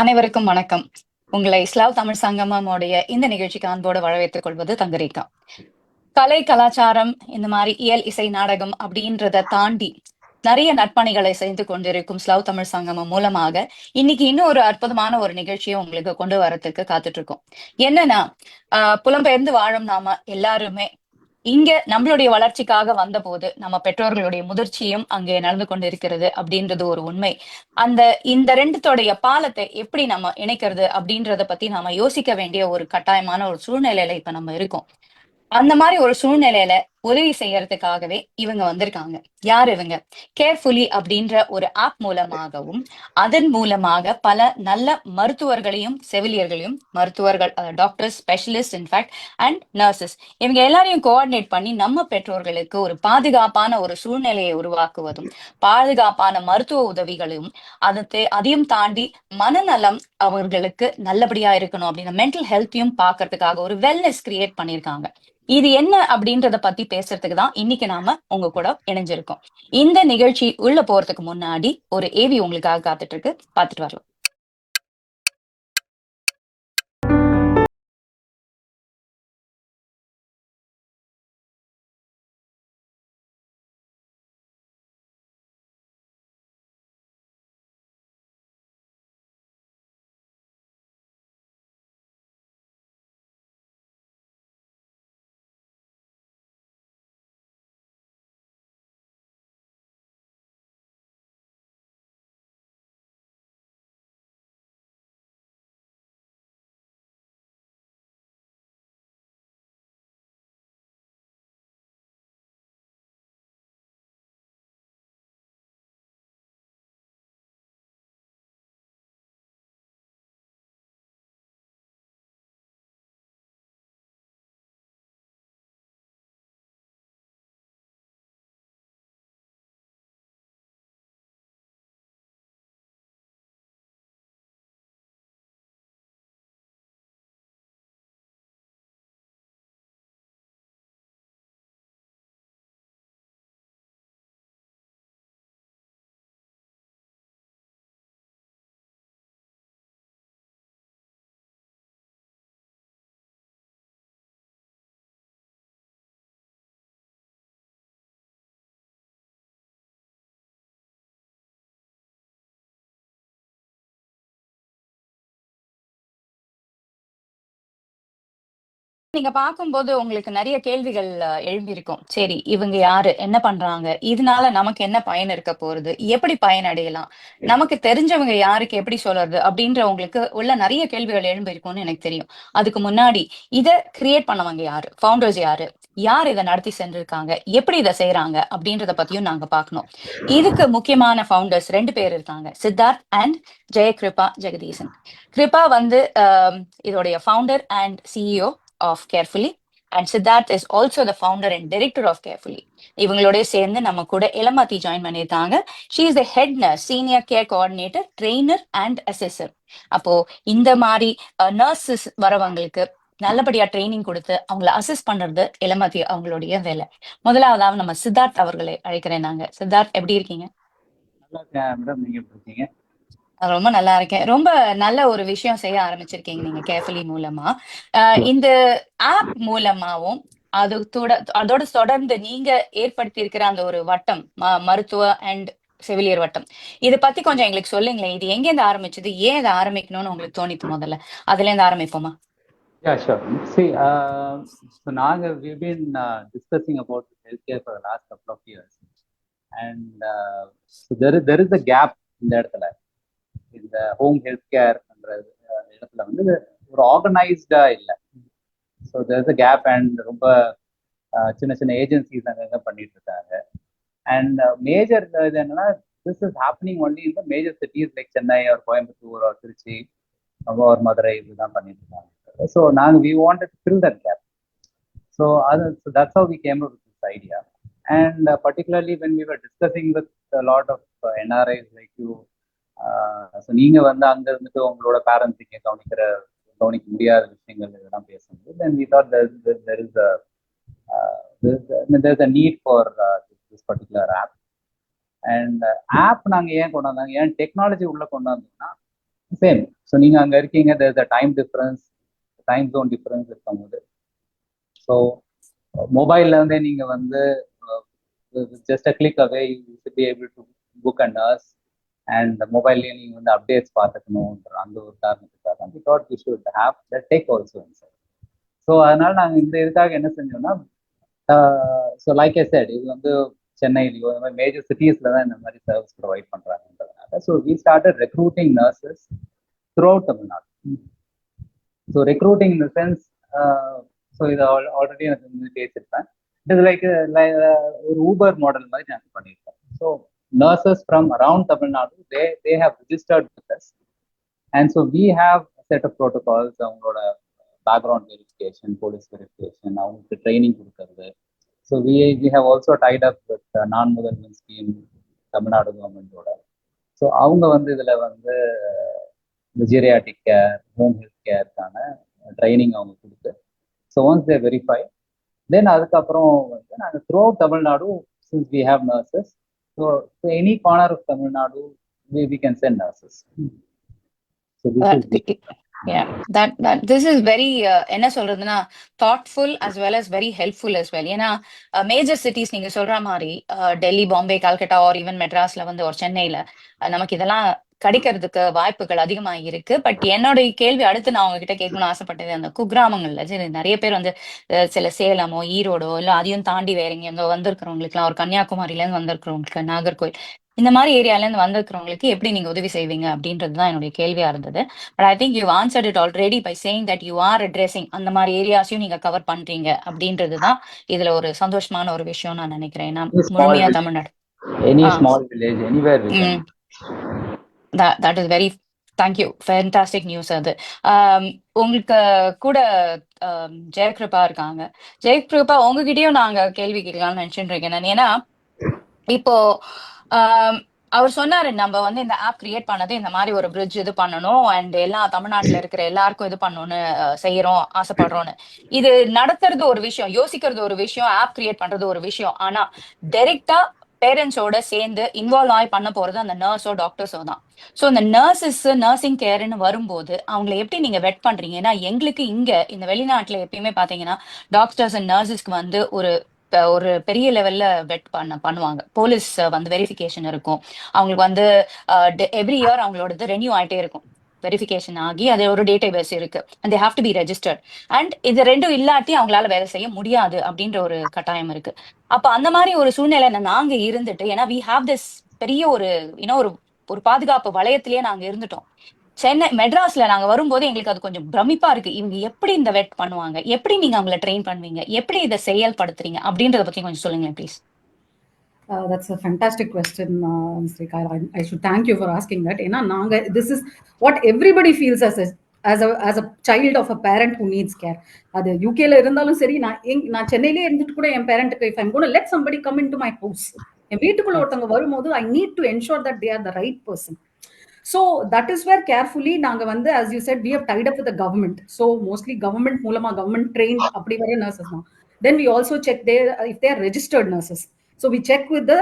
அனைவருக்கும் வணக்கம். உங்களை இஸ்லாவ் தமிழ் சங்கமமுடைய இந்த நிகழ்ச்சிக்கு அன்போடு வரவேற்றுக் கொள்வது தங்கரேகா. கலை, கலாச்சாரம், இந்த மாதிரி இயல், இசை, நாடகம் அப்படின்றத தாண்டி நிறைய நற்பணிகளை செய்து கொண்டிருக்கும் ஸ்லவ் தமிழ் சங்கமம் மூலமாக இன்னைக்கு இன்னும் ஒரு அற்புதமான ஒரு நிகழ்ச்சியை உங்களுக்கு கொண்டு வரத்துக்கு காத்துட்டு இருக்கோம். என்னன்னா, புலம்பெயர்ந்து வாழும் நாம எல்லாருமே இங்க நம்மளுடைய வளர்ச்சிக்காக வந்தபோது நம்ம பெற்றோர்களுடைய முதிர்ச்சியும் அங்கே நடந்து கொண்டிருக்கிறது அப்படின்றது ஒரு உண்மை. இந்த ரெண்டுத்தோடைய பாலத்தை எப்படி நம்ம இணைக்கிறது அப்படின்றத பத்தி நாம யோசிக்க வேண்டிய ஒரு கட்டாயமான ஒரு சூழ்நிலையில இப்ப நம்ம இருக்கோம். அந்த மாதிரி ஒரு சூழ்நிலையில உதவி செய்யறதுக்காகவே இவங்க வந்திருக்காங்க. யார் இவங்க? கேர்ஃபுல்லி அப்படின்ற ஒரு ஆப் மூலமாகவும், அதன் மூலமாக பல நல்ல மருத்துவர்களையும், செவிலியர்களையும், மருத்துவர்கள், doctors, specialist in fact and nurses, இவங்க எல்லாரையும் கோஆர்டினேட் பண்ணி நம்ம பெற்றோர்களுக்கு ஒரு பாதுகாப்பான ஒரு சூழ்நிலையை உருவாக்குவதும், பாதுகாப்பான மருத்துவ உதவிகளையும், அதையும் தாண்டி மனநலம் அவர்களுக்கு நல்லபடியா இருக்கணும் அப்படின்னு மென்டல் ஹெல்த்தையும் பாக்குறதுக்காக ஒரு வெல்னஸ் கிரியேட் பண்ணியிருக்காங்க. இது என்ன அப்படின்றத பத்தி பேசுறதுக்கு தான் இன்னைக்கு நாம உங்க கூட இணைஞ்சிருக்கோம். இந்த நிகழ்ச்சி உள்ள போறதுக்கு முன்னாடி ஒரு ஏவி உங்களுக்காக காத்துட்டு இருக்கு, பாத்துட்டு வரலாம். நீங்க பார்க்கும்போது உங்களுக்கு நிறைய கேள்விகள் எழும்பியிருக்கும். சரி, இவங்க யாரு? என்ன பண்றாங்க? இதனால நமக்கு என்ன பயன் இருக்க போறது? எப்படி பயனடையலாம்? நமக்கு தெரிஞ்சவங்க யாருக்கு எப்படி சொல்றது? அப்படின்ற உங்களுக்கு உள்ள நிறைய கேள்விகள் எழும்பியிருக்கும்னு எனக்கு தெரியும். அதுக்கு முன்னாடி இத கிரியேட் பண்ணவங்க யாரு? ஃபவுண்டர்ஸ் யாரு? யார் இத நடத்தி சென்றிருக்காங்க? எப்படி இத செய்றாங்க? அப்படின்றத பத்தியும் நாங்க பார்க்கணும். இதுக்கு முக்கியமான ஃபவுண்டர்ஸ் 2 பேர் இருக்காங்க. சித்தார்த் அண்ட் ஜெயகிருபா ஜெகதீசன். கிருபா வந்து இதோடைய founder and CEO of Carefully, and Siddharth is also the founder and director of Carefully. இவங்களோட சேர்ந்து நம்ம கூட இளமாத்தி ஜாயின் பண்ணியிருக்காங்க. She is the head nurse, senior care coordinator, trainer and assessor. அப்போ இந்த மாதிரி நர்சஸ் வரவங்களுக்கு நல்லபடியா ட்ரைனிங் கொடுத்து அவங்கள அசஸ் பண்றது இளமாத்தி அவங்களுடைய வேலை. முதலாவதாக நம்ம சித்தார்த் அவர்களை அழைக்கிறேன். நாங்க சித்தார்த், எப்படி இருக்கீங்க? நல்லா இருக்கேன் மேடம். நீங்க எப்படி இருக்கீங்க? ரொம்ப நல்லா இருக்கேன். ரொம்ப நல்ல ஒரு விஷயம் செய்ய ஆரம்பிச்சிருக்கீங்க நீங்க கேர்ஃபுல்லி மூலமா. இந்த ஆப் மூலமாவும் அதோட தொடர்ந்து நீங்க ஏற்படுத்தி இருக்கிற அந்த ஒரு வட்டம், மருத்துவ அண்ட் செவிலியர் வட்டம், இத பத்தி கொஞ்சம் எங்களுக்கு சொல்லுங்களேன். இது எங்க இருந்து ஆரம்பிச்சது? ஏன் இதை ஆரம்பிக்கணும்னு உங்களுக்கு தோணித்து? முதல்ல அதுல இருந்து ஆரம்பிப்போமா? Yeah, sure. See, so நாங்க we've been discussing about healthcare for the last couple of years, and so there is a gap இந்த இடத்துல. இந்த ஹோம் ஹெல்த் கேர்ன்ற இடத்துல வந்து ஒரு ஆர்கனைஸ்டா இல்லை. So there is a gap, and ரொம்ப சின்ன சின்ன ஏஜென்சிஸ் அங்கங்க பண்ணிட்டு இருக்காங்க. அண்ட் மேஜர் இது என்னன்னா, this is happening only in the major cities like Chennai or Coimbatore or Trichy or Madurai, இதுதான் பண்ணிட்டு இருக்காங்க. ஸோ நாங்கள் we wanted to fill that gap. So that's how we came up with this idea. And particularly when we were discussing with a lot of NRIs like you, so நீங்கள் வந்து அங்கே இருந்துட்டு உங்களோட பேரண்ட்ஸுக்கு கவனிக்க முடியாத விஷயங்கள் இதெல்லாம் பேசும்போது then we thought there's a need for this particular app. And app நாங்கள் ஏன் கொண்டு வந்தாங்க, ஏன் டெக்னாலஜி உள்ள கொண்டு வந்தோம்னா, சேம் ஸோ நீங்கள் அங்கே இருக்கீங்க, there's a time zone difference இருக்கும்போது, ஸோ மொபைல்ல இருந்தே நீங்கள் வந்து just a click away you should be able to book and nurse, and மொபைல்லேயே நீங்கள் வந்து அப்டேட்ஸ் பார்த்துக்கணுன்ற அந்த ஒரு காரணத்துக்காக we thought we should have the tech also inside. So அதனால நாங்கள் இந்த இதுக்காக என்ன செஞ்சோம்னா, ஸோ லைக் ஐ செட், இது வந்து சென்னையிலையோ இந்த மாதிரி மேஜர் சிட்டிஸ்ல தான் இந்த மாதிரி சர்வீஸ் ப்ரொவைட் பண்றாங்கன்றதுனால, so we started recruiting nurses throughout Tamil Nadu. So recruiting in the sense, so இது ஆல்ரெடி எனக்கு வந்து பேசியிருப்பேன், இட் இஸ் லைக் ஒரு ஊபர் மாடல் மாதிரி நாங்கள் பண்ணியிருக்கோம். So nurses from around Tamil Nadu, they have registered with us, and so we have a set of protocols. அவங்களோட background verification, police verification, அவங்களுக்கு ட்ரைனிங் கொடுக்கறது. So we have also tied up with நான் முதல்வன் scheme Tamil Nadu கவர்மெண்டோட. So அவங்க வந்து இதில் வந்து இந்த ஜீரியாட்டிக் கேர், ஹோம் ஹெல்த் கேருக்கான ட்ரைனிங் அவங்க கொடுத்து, so once they verify, then அதுக்கப்புறம் வந்து நாங்கள் throughout Tamil Nadu, since we have nurses, so any corner of Tamil Nadu we can send nurses. So this is very என்ன சொல்றதுன்னா thoughtful as well as very helpful as well. ஏன்னா major cities நீங்க சொல்ற மாதிரி Delhi, Bombay, Calcutta R even மெட்ராஸ்ல வந்து ஒரு சென்னையில நமக்கு இதெல்லாம் கிடைக்கிறதுக்கு வாய்ப்புகள் அதிகமா இருக்கு. பட் என்னோட கேள்வி அடுத்து நான் உங்ககிட்ட கேட்கணும்னு ஆசைப்பட்டது, அந்த குக்கிராமங்கள்ல நிறைய பேர் வந்து சில சேலமோ ஈரோடோ இல்ல அதையும் தாண்டி வேற எங்க வந்திருக்கிறவங்களுக்கு எல்லாம், ஒரு கன்னியாகுமரியில இருந்து வந்திருக்கிறவங்களுக்கு, நாகர்கோவில் இந்த மாதிரி ஏரியால இருந்து வந்திருக்கிறவங்களுக்கு எப்படி நீங்க உதவி செய்வீங்க அப்படின்றதுதான் என்னுடைய கேள்வியா இருந்தது. But I think you answered it already by saying that you are addressing அந்த மாதிரி ஏரியாஸையும் நீங்க கவர் பண்றீங்க அப்படின்றதுதான் இதுல ஒரு சந்தோஷமான ஒரு விஷயம் நான் நினைக்கிறேன். ஏன்னா முழுமையா Tamil Nadu, any small village, anywhere we can. That is very, thank you, fantastic news. அது உங்களுக்கு கூட ஜெயகிருபா இருக்காங்க. ஜெயகிருபா, உங்ககிட்டயும் நாங்க கேள்வி கேட்கலாம்னு நினைச்சுட்டு இருக்கேன். ஏன்னா இப்போ அவர் சொன்னாரு, நம்ம வந்து இந்த ஆப் கிரியேட் பண்ணது இந்த மாதிரி ஒரு பிரிட்ஜ் இது பண்ணணும், அண்ட் எல்லா தமிழ்நாட்டுல இருக்கிற எல்லாருக்கும் இது பண்ணணும்னு செய்யறோம், ஆசைப்படுறோம்னு. இது நடத்துறது ஒரு விஷயம், யோசிக்கிறது ஒரு விஷயம், ஆப் கிரியேட் பண்றது ஒரு விஷயம். ஆனா டைரக்டா பேரண்ட்ஸோட சேர்ந்து இன்வால்வ் ஆகி பண்ண போறது அந்த நர்ஸோ டாக்டர்ஸோ தான். ஸோ இந்த நர்சஸ், நர்சிங் கேர்ன்னு வரும்போது அவங்களை எப்படி நீங்க வெட் பண்றீங்க? ஏன்னா எங்களுக்கு இங்க இந்த வெளிநாட்டுல எப்பயுமே பாத்தீங்கன்னா டாக்டர்ஸ் அண்ட் நர்சஸ்க்கு வந்து ஒரு பெரிய லெவல்ல வெட் பண்ணுவாங்க. போலீஸ் வந்து வெரிஃபிகேஷன் இருக்கும், அவங்களுக்கு வந்து எவ்ரி இயர் அவங்களோட ரெனியூ ஆயிட்டே இருக்கும், வெரிஃபிகேஷன் ஆகி அது ஒரு டேட்டா பேஸ் இருக்கு, and they have to be registered. And இது ரெண்டும் இல்லாட்டி அவங்களால வேலை செய்ய முடியாது அப்படின்ற ஒரு கட்டாயம் இருக்கு. அப்ப அந்த மாதிரி ஒரு சூழ்நிலை நாங்க இருந்துட்டு, ஏன்னா வி ஹாவ் திஸ் பெரிய ஒரு ஒரு பாதுகாப்பு வளையத்திலேயே நாங்க இருந்துட்டோம். சென்னை, மெட்ராஸ்ல நாங்க வரும்போது எங்களுக்கு அது கொஞ்சம் பிரமிப்பா இருக்கு. இவங்க எப்படி இந்த வெட் பண்ணுவாங்க, எப்படி நீங்க அவங்களை ட்ரெயின் பண்ணுவீங்க, எப்படி இதை செயல்படுத்துறீங்க அப்படின்றத பத்தி கொஞ்சம் சொல்லுங்களேன் please. That's a fantastic question, Srika. I should thank you for asking that. This is what everybody feels as a child of a parent who needs care. அது யூகேல இருந்தாலும் சரி, நான் சென்னையிலே இருந்துட்டு கூட என் பேரண்ட்டுக்கு, if I'm going to let somebody come into my house, என் வீட்டுக்குள்ள ஒருத்தவங்க வரும்போது I need to ensure that they are the right person. So that is where carefully நாங்க வந்து, as you said, we have tied up with the government. So mostly government மூலமா, government trained அப்படி வர nurses தான். Then we also check if they are registered nurses. So we check with the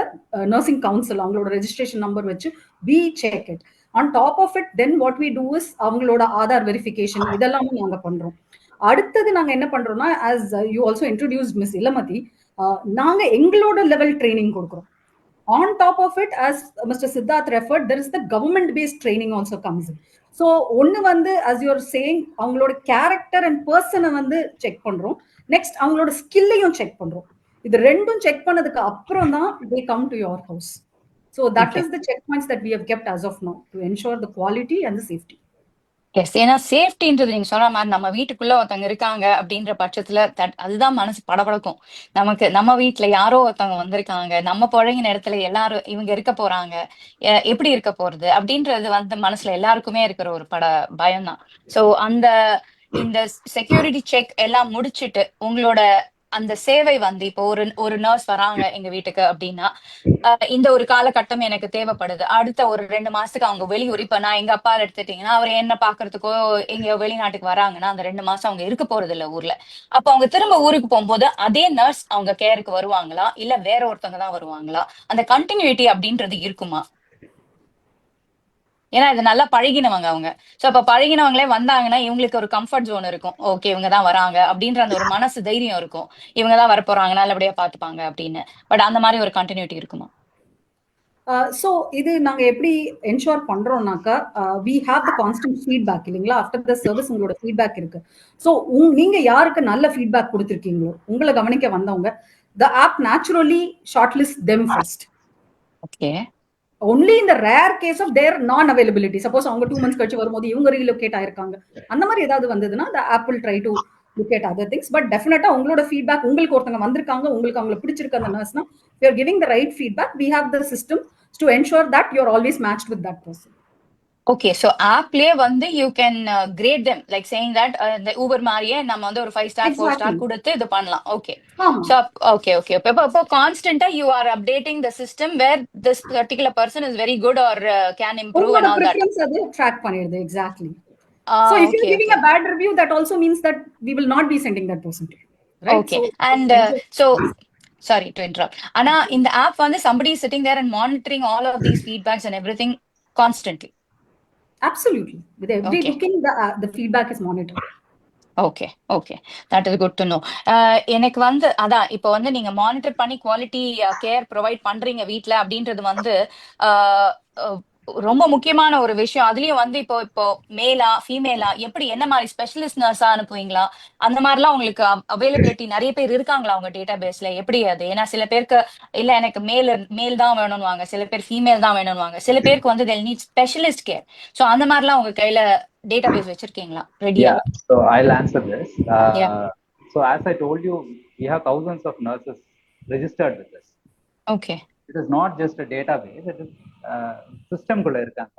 nursing council, அவங்களோட registration number வச்சு we check it. On top of it, then what we do is அவங்களோட Aadhaar verification இதெல்லாமும் நாங்க பண்றோம். அடுத்தது நாங்க என்ன பண்றோம்னா, as you also introduced Miss Ilamati, நாங்க எங்களோட லெவல் ட்ரைனிங் கொடுக்குறோம். On top of it, as Mr. Siddharth referred, there is the government-based training also comes in. So ஒன்னு வந்து, as you are saying, அவங்களோட கேரக்டர் அண்ட் பர்சனை வந்து check பண்றோம். Next அவங்களோட ஸ்கில்லையும் செக் பண்றோம். இது ரெண்டும் செக் பண்ணதுக்கு அப்புறம் தான் they come to your house. So that is the checkpoints that we have kept as of now to ensure the quality and the safety. Yes, ஏன்னா சேஃப்டின்றது நீங்க சொல்ற மாதிரி நம்ம வீட்டுக்குள்ள ஒருத்தவங்க இருக்காங்க அப்படின்ற பட்சத்துல அதுதான் மனசு படபடக்கும். நமக்கு நம்ம வீட்டுல யாரோ ஒருத்தவங்க வந்திருக்காங்க, நம்ம பழகின இடத்துல எல்லாரும் இவங்க இருக்க போறாங்க, எப்படி இருக்க போறது அப்படின்றது வந்து மனசுல எல்லாருக்குமே இருக்கிற ஒரு பயம் தான். ஸோ இந்த செக்யூரிட்டி செக் எல்லாம் முடிச்சுட்டு உங்களோட அந்த சேவை வந்து, இப்போ ஒரு நர்ஸ் வராங்க எங்க வீட்டுக்கு அப்படின்னா, இந்த ஒரு காலகட்டம் எனக்கு தேவைப்படுது, அடுத்த ஒரு 2 மாசத்துக்கு அவங்க வெளியூர், இப்ப நான் எங்க அப்பா எடுத்துட்டீங்கன்னா அவர் என்ன பாக்குறதுக்கோ எங்க வெளிநாட்டுக்கு வராங்கன்னா அந்த 2 மாசம் அவங்க இருக்க போறது இல்ல ஊர்ல. அப்ப அவங்க திரும்ப ஊருக்கு போகும்போது அதே நர்ஸ் அவங்க கேருக்கு வருவாங்களா, இல்ல வேற ஒருத்தவங்க தான் வருவாங்களா? அந்த கண்டினியூட்டி அப்படின்றது இருக்குமா? ஏன்னா இது நல்லா பழகினவங்க அவங்க. சோ அப்ப பழகினவங்களே வந்தாங்கன்னா இவங்களுக்கு ஒரு கம்ஃபர்ட் ஜோன் இருக்கும். ஓகே இவங்க தான் வராங்க அப்படின்ற அந்த ஒரு மனசு தைரியம் இருக்கும். இவங்க தான் வரப்போறாங்க, நல்லபடியா பாத்துப்பாங்க அப்படின்னு. பட் அந்த மாதிரி ஒரு கண்டினியூட்டி இருக்குமா? ஸோ இது நாங்க எப்படி என்ஷூர் பண்றோம்னாக்கா, we have the constant feedback இல்லைங்களா? ஆஃப்டர் த சர்வீஸ் உங்களோட ஃபீட்பேக் இருக்கு. ஸோ நீங்க யாருக்கு நல்ல ஃபீட்பேக் கொடுத்துருக்கீங்களோ, உங்களை கவனிக்க வந்தவங்க, the app naturally short list them first. Okay. Only இந்த rare case of their non availability. Suppose அவங்க 2 months கழிச்சு வரும்போது இவங்க ரீலோகேட் ஆயிருக்காங்க. அந்த மாதிரி ஏதாவது வந்ததுன்னா the app will try to look at other things. But டெஃபினட்டா உங்களோட ஃபீட்பேக், உங்களுக்கு ஒருத்தங்க வந்திருக்காங்க, உங்களுக்கு அவங்களை பிடிச்சிருக்கு அந்த நர்ஸ்னா, we are giving the right feedback. We have the system to ensure that you're always matched with that person. Okay. So ஆப்லயே வந்து you can grade them like saying that இந்த ஊபர் மாதிரியே நம்ம வந்து ஒரு 5 ஸ்டார் 4 ஸ்டார் Exactly. கொடுத்து இது பண்ணலாம். ஓகே. ஆமா. So okay okay. இப்போ கான்ஸ்டன்ட்டா you are updating the system where this particular person is very good or can improve உங்களோட அண்ட் ஆல் தட். preference அது track பண்ணிடுது. Exactly. So if you're okay giving okay a bad review, that also means that we will not be sending that person to you. Right? Okay. So and so sorry to interrupt. ஆனா இந்த app வந்து somebody is sitting there and monitoring all of these feedbacks and everything constantly. absolutely. With every Okay. booking, the feedback is monitored. Okay okay. That is good to know. எனக்கு வந்து அதான் இப்போ வந்து நீங்க monitor பண்ணி quality care provide பண்றீங்க வீட்ல அப்படின்றது வந்து ஆஹ், அஹ், ரொம்ப முக்கியமான ஒரு விஷயம். அதுலயும் வந்து இப்போ இப்போ மேலா ஃபீமேலா எப்படி என்ன மாதிரி ஸ்பெஷலிஸ்ட் நர்ஸா அனுப்புவீங்களா? அந்த மாதிரிலாம் உங்களுக்கு அவைலபிலிட்டி நிறைய பேர் இருக்காங்களா உங்க டேட்டா பேஸ்ல? எப்படி அது? ஏன்னா சில பேருக்கு இல்ல எனக்கு மேல் தான் வேணும்னுவாங்க, சில பேர் ஃபீமேல் தான் வேணும்னுவாங்க, சில பேருக்கு வந்து they'll need specialist care. So அந்த மாதிரிலாம் உங்க கையில டேட்டா பேஸ் வச்சிருக்கீங்களா ரெடியா? Yeah, so I'll answer this. Yeah. So as I told you, we have thousands of nurses registered with us. Okay. It is not just a database; it is system குள்ள இருக்காங்க.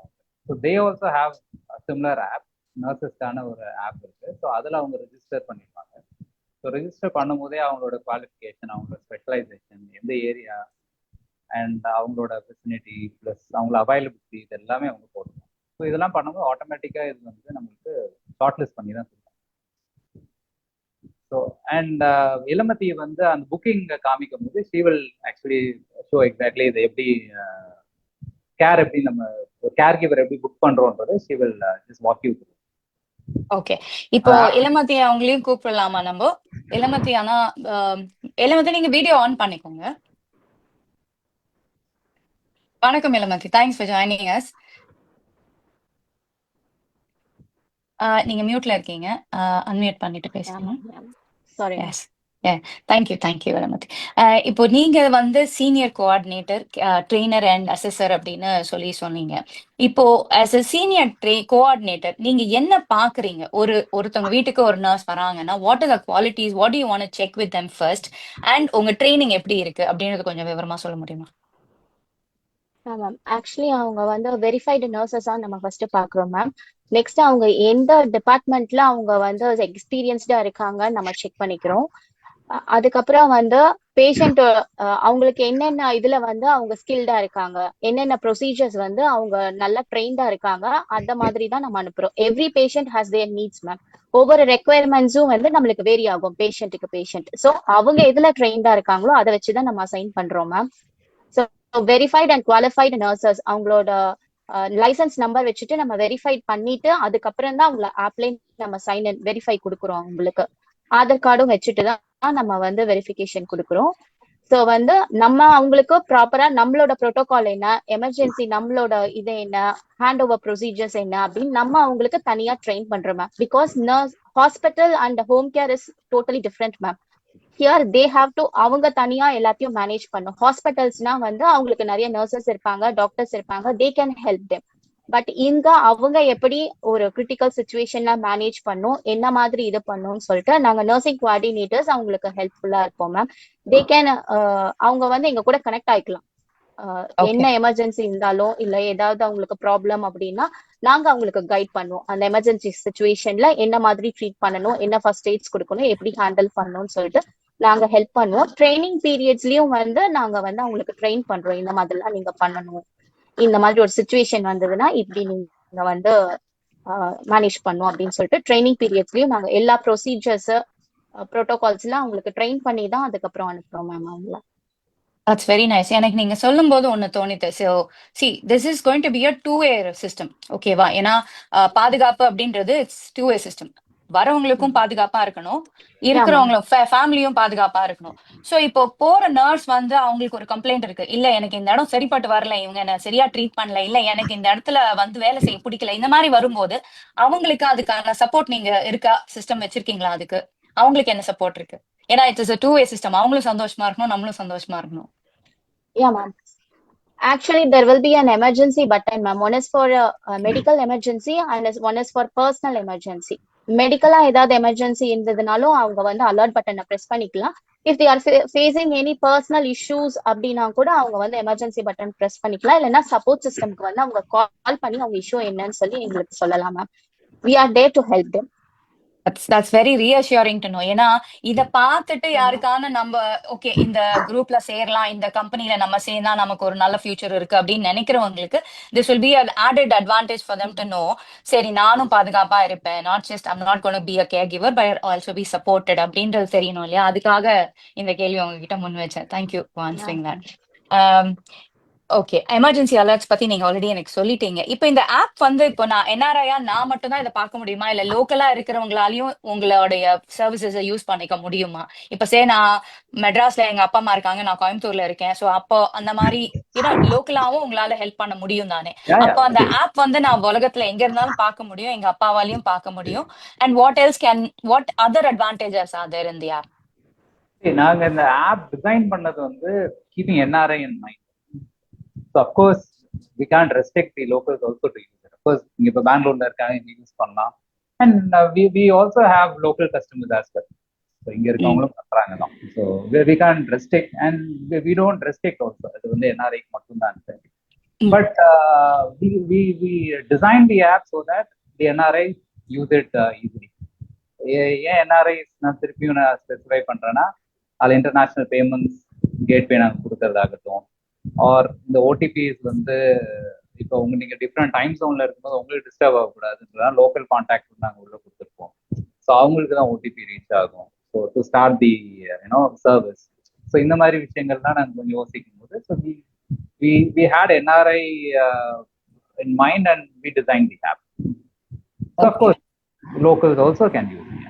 So they also have a similar app. நர்சஸ்க்கான ஒரு app இருக்கு. So அதில் அவங்க register பண்ணிருப்பாங்க. So register பண்ணும்போதே அவங்களோட qualification, அவங்களோட ஸ்பெஷலைசேஷன், எந்த ஏரியா அண்ட் அவங்களோட ஃபெசிலிட்டி ப்ளஸ் அவங்களோட அவைலபிலிட்டி இது எல்லாமே அவங்க போடுவாங்க. ஸோ இதெல்லாம் பண்ணும்போது ஆட்டோமேட்டிக்காக இது வந்து நம்மளுக்கு ஷார்ட் லிஸ்ட் பண்ணி தான் சொல்லுவாங்க. ஸோ அண்ட் இளமதி வந்து அந்த புக்கிங் காமிக்கும் போது she will actually show exactly இது எப்படி கேர் எப்படி நம்ம கேர் கிவர் எப்படி புக் பண்றோன்றது she will just walk you through. Okay. இப்போ இளமதி அவங்களையும் கூப்பிடலாமா நம்ம? இளமதி ஆனா இளமதி நீங்க வீடியோ ஆன் பண்ணிக்கோங்க. வணக்கம் Ilamathi, thanks for joining us. நீங்க மியூட்ல இருக்கீங்க, அன்மியூட் பண்ணிட்டு பேசுங்க. சாரி. எஸ். தேங்க்யூ இளமதி. இப்போ நீங்க வந்து சீனியர் கோஆர்டினேட்டர், ட்ரெயினர் அண்ட் அசெசர் அப்படின்னு சொன்னீங்க. இப்போ ஆஸ் அ சீனியர் கோஆர்டினேட்டர் நீங்க என்ன பாக்குறீங்க? ஒருத்தவங்க வீட்டுக்கு ஒரு நர்ஸ் வராங்கன்னா what are the qualities, what to you want to check with them first, and உங்க ட்ரைனிங் எப்படி இருக்கு அப்படின்றது கொஞ்சம் விவரமா சொல்ல முடியுமா? மேம் ஆக்சுவலி அவங்க வந்து வெரிஃபைடு நர்சஸா நம்ம ஃபர்ஸ்ட் பாக்குறோம் மேம். நெக்ஸ்ட் அவங்க எந்த டிபார்ட்மெண்ட்ல அவங்க வந்து எக்ஸ்பீரியன்ஸ்டா இருக்காங்க நம்ம செக் பண்ணிக்கிறோம். அதுக்கப்புறம் வந்து பேஷண்ட் அவங்களுக்கு என்னென்ன இதுல வந்து அவங்க ஸ்கில்டா இருக்காங்க, என்னென்ன ப்ரொசீஜர்ஸ் வந்து அவங்க நல்லா ட்ரெயின்டா இருக்காங்க, அந்த மாதிரி தான் நம்ம அனுப்புறோம். Every patient has there needs ma'am. ஒவ்வொரு ரெக்குயர்மெண்ட்ஸும் வந்து நம்மளுக்கு வேரி ஆகும் பேஷண்ட்டுக்கு பேஷண்ட். ஸோ அவங்க எதுல ட்ரெயின்டா இருக்காங்களோ அதை வச்சுதான் நம்ம அசைன் பண்றோம் ma'am. So verified and qualified nurses அவங்களோட லைசன்ஸ் நம்பர் வச்சுட்டு நம்ம வெரிஃபைட் பண்ணிட்டு அதுக்கப்புறம் தான் அவங்கள ஆப்லே நம்ம சைன் இன் வெரிஃபை கொடுக்குறோம். அவங்களுக்கு ஆதார் கார்டும் வச்சுட்டு தான் நம்ம வந்து வெரிஃபிகேஷன் கொடுக்குறோம். ஸோ வந்து நம்ம அவங்களுக்கு ப்ராப்பரா நம்மளோட ப்ரோட்டோகால் என்ன, எமர்ஜென்சி நம்மளோட இது என்ன, ஹேண்ட் ஓவர் ப்ரொசீஜர்ஸ் என்ன அப்படின்னு நம்ம அவங்களுக்கு தனியா ட்ரெயின் பண்றோம் ma'am. Because nurse hospital and home care is totally different ma'am. Here they have to அவங்க தனியா எல்லாத்தையும் மேனேஜ் பண்ணும். ஹாஸ்பிட்டல்ஸ்னா வந்து அவங்களுக்கு நிறைய நர்சஸ் இருப்பாங்க, டாக்டர்ஸ் இருப்பாங்க, they can help them. But இங்க அவங்க எப்படி ஒரு கிரிட்டிக்கல் சுச்சுவேஷன்ல மேனேஜ் பண்ணும், என்ன மாதிரி இது பண்ணும்னு சொல்லிட்டு நாங்க நர்சிங் கோஆர்டினேட்டர்ஸ் அவங்களுக்கு ஹெல்ப்ஃபுல்லா இருப்போம் மேம். தே கேன் அவங்க வந்து எங்க கூட கனெக்ட் ஆயிக்கலாம். என்ன எமர்ஜென்சி இருந்தாலும் இல்ல ஏதாவது அவங்களுக்கு ப்ராப்ளம் அப்படின்னா நாங்க அவங்களுக்கு கைட் பண்ணுவோம். அந்த எமர்ஜென்சி சுச்சுவேஷன்ல என்ன மாதிரி ட்ரீட் பண்ணணும், என்ன ஃபர்ஸ்ட் எய்ட்ஸ் கொடுக்கணும், எப்படி ஹேண்டில் பண்ணணும்னு சொல்லிட்டு நாங்க ஹெல்ப் பண்ணுவோம். ட்ரைனிங் பீரியட்ஸ்லயும் வந்து நாங்க வந்து அவங்களுக்கு ட்ரெயின் பண்றோம். இந்த மாதிரிலாம் நீங்க பண்ணணும், இந்த மாதிரி ஒரு சுச்சுவேஷன் வந்ததுன்னா இப்படி நீங்க வந்து மேனேஜ் பண்ணும் அப்படின்னு சொல்லிட்டு ட்ரைனிங் பீரியட்ஸ்லயும் நாங்க எல்லா ப்ரொசீஜர்ஸ் ப்ரோட்டோகால்ஸ் எல்லாம் அவங்களுக்கு ட்ரெயின் பண்ணி தான் அதுக்கப்புறம் அனுப்புறோம் மேம் அவங்கள. That's very nice. எனக்கு நீங்க சொல்லும்போது ஒண்ணு தோணித்து. So this is going to be a two way system. ஓகேவா? ஏன்னா பாதுகாப்பு அப்படின்றது இட்ஸ் டூ வே சிஸ்டம். வரவங்களுக்கும் பாதுகாப்பா இருக்கணும், Yeah, ma'am. இருக்கிறவங்களும் ஃபேமிலியும் பாதுகாப்பா இருக்கணும். ஸோ இப்போ போற நர்ஸ் வந்து அவங்களுக்கு ஒரு கம்ப்ளைண்ட் இருக்கு. இல்ல எனக்கு இந்த இடம் சரிப்பட்டு வரல, இவங்க என்ன சரியா ட்ரீட் பண்ணல, இல்ல எனக்கு இந்த இடத்துல வந்து வேலை செய்ய பிடிக்கல, இந்த மாதிரி வரும்போது அவங்களுக்கு அதுக்கான சப்போர்ட் நீங்க இருக்கா? சிஸ்டம் வச்சிருக்கீங்களா அதுக்கு? அவங்களுக்கு என்ன சப்போர்ட் இருக்கு? ஏன்னா இட்ஸ் டூ வே சிஸ்டம். அவங்களும் சந்தோஷமா இருக்கணும், நம்மளும் சந்தோஷமா இருக்கணும். Yeah, ma'am. Actually, there will be an emergency button, ma'am. One is for a medical emergency and one is for personal emergency. மெடிக்கலா ஏதாவது எமர்ஜென்சி இருந்ததுனாலும் அவங்க வந்து அலர்ட் பட்டனை ப்ரெஸ் பண்ணிக்கலாம். If they are facing any personal issues அப்படின்னா கூட அவங்க வந்து emergency button press பண்ணிக்கலாம். இல்லைன்னா சப்போர்ட் சிஸ்டம்க்கு வந்து அவங்க கால் பண்ணி அவங்க இஷ்யூ என்னன்னு சொல்லி எங்களுக்கு சொல்லலாம் ma'am. We are there to help them. That's very reassuring to know. ஏன்னா இத பார்த்துட்டு யாருக்கான நம்ம ஓகே இந்த குரூப்ல சேரலாம், இந்த கம்பெனில நம்ம சேர்ந்தா நமக்கு ஒரு நல்ல ஃபியூச்சர் இருக்கு அப்படின்னு நினைக்கிறவங்களுக்கு this will be an added advantage for them to know. சரி நானும் பாதுகாப்பா இருப்பேன், not just I'm not going to be a caregiver but also be supported அப்படின்றது தெரியணும் இல்லையா? அதுக்காக இந்த கேள்வி உங்ககிட்ட முன் வச்சேன். Thank you for answering that. Okay, emergency alerts பத்தி நீங்க ஆல்ரெடி எனக்கு சொல்லிட்டீங்க. இப்போ இந்த ஆப் வந்து இப்போ நான் என்ஆர்ஐயா நான் மட்டும் தான் இதை பார்க்க முடியுமா, இல்ல லோக்கலா இருக்கிறவங்களாலையும் உங்களுடைய சர்வீசஸை யூஸ் பண்ணிக்க முடியுமா? இப்ப நான் மெட்ராஸ்ல எங்க அப்பா அம்மா இருக்காங்க, நான் கோயம்புத்தூர்ல இருக்கேன். ஸோ அப்போ அந்த மாதிரி லோக்கலாவும் உங்களால ஹெல்ப் பண்ண முடியும் தானே? அப்போ அந்த ஆப் வந்து நான் உலகத்துல எங்க இருந்தாலும் பார்க்க முடியும், எங்க அப்பாவாலையும் பார்க்க முடியும். And what other advantages are there in the app? நாங்க இந்த ஆப் டிசைன் பண்ணது வந்து keeping NRI in mind. So of course we can't restrict the locals also to use it. Of course நீங்க இப்போ பெங்களூர்ல இருக்காங்க, இங்க யூஸ் பண்ணலாம். And we also have local customers as well. So இங்க இருக்கவங்களும் பண்றாங்க தான். So we can restrict and we don't restrict also. அது வந்து என்ஆர்ஐக்கு மட்டும்தான். But we design the app so that the NRI use it easily. ஏன் என்ஆர்ஐ நான் திருப்பியும் நான் ஸ்பெசிஃபை பண்றேன்னா, அதில் இன்டர்நேஷனல் பேமெண்ட்ஸ் கேட்வே நாங்கள் கொடுக்கறதாகட்டும், ஆர் இந்த ஓடிபிஸ் வந்து இப்போ நீங்க டிஃப்ரெண்ட் டைம் ஜோன்ல இருக்கும்போது உங்களுக்கு டிஸ்டர்ப் ஆகக்கூடாதுன்றதா லோக்கல் கான்டாக்ட் நாங்கள் உள்ள கொடுத்துருப்போம். ஸோ அவங்களுக்கு தான் ஓடிபி ரீச் ஆகும். So to start the service. So இந்த மாதிரி விஷயங்கள்லாம் நாங்கள் கொஞ்சம் யோசிக்கும் போது so we had NRI in mind and we design the app. Of course locals also can use it.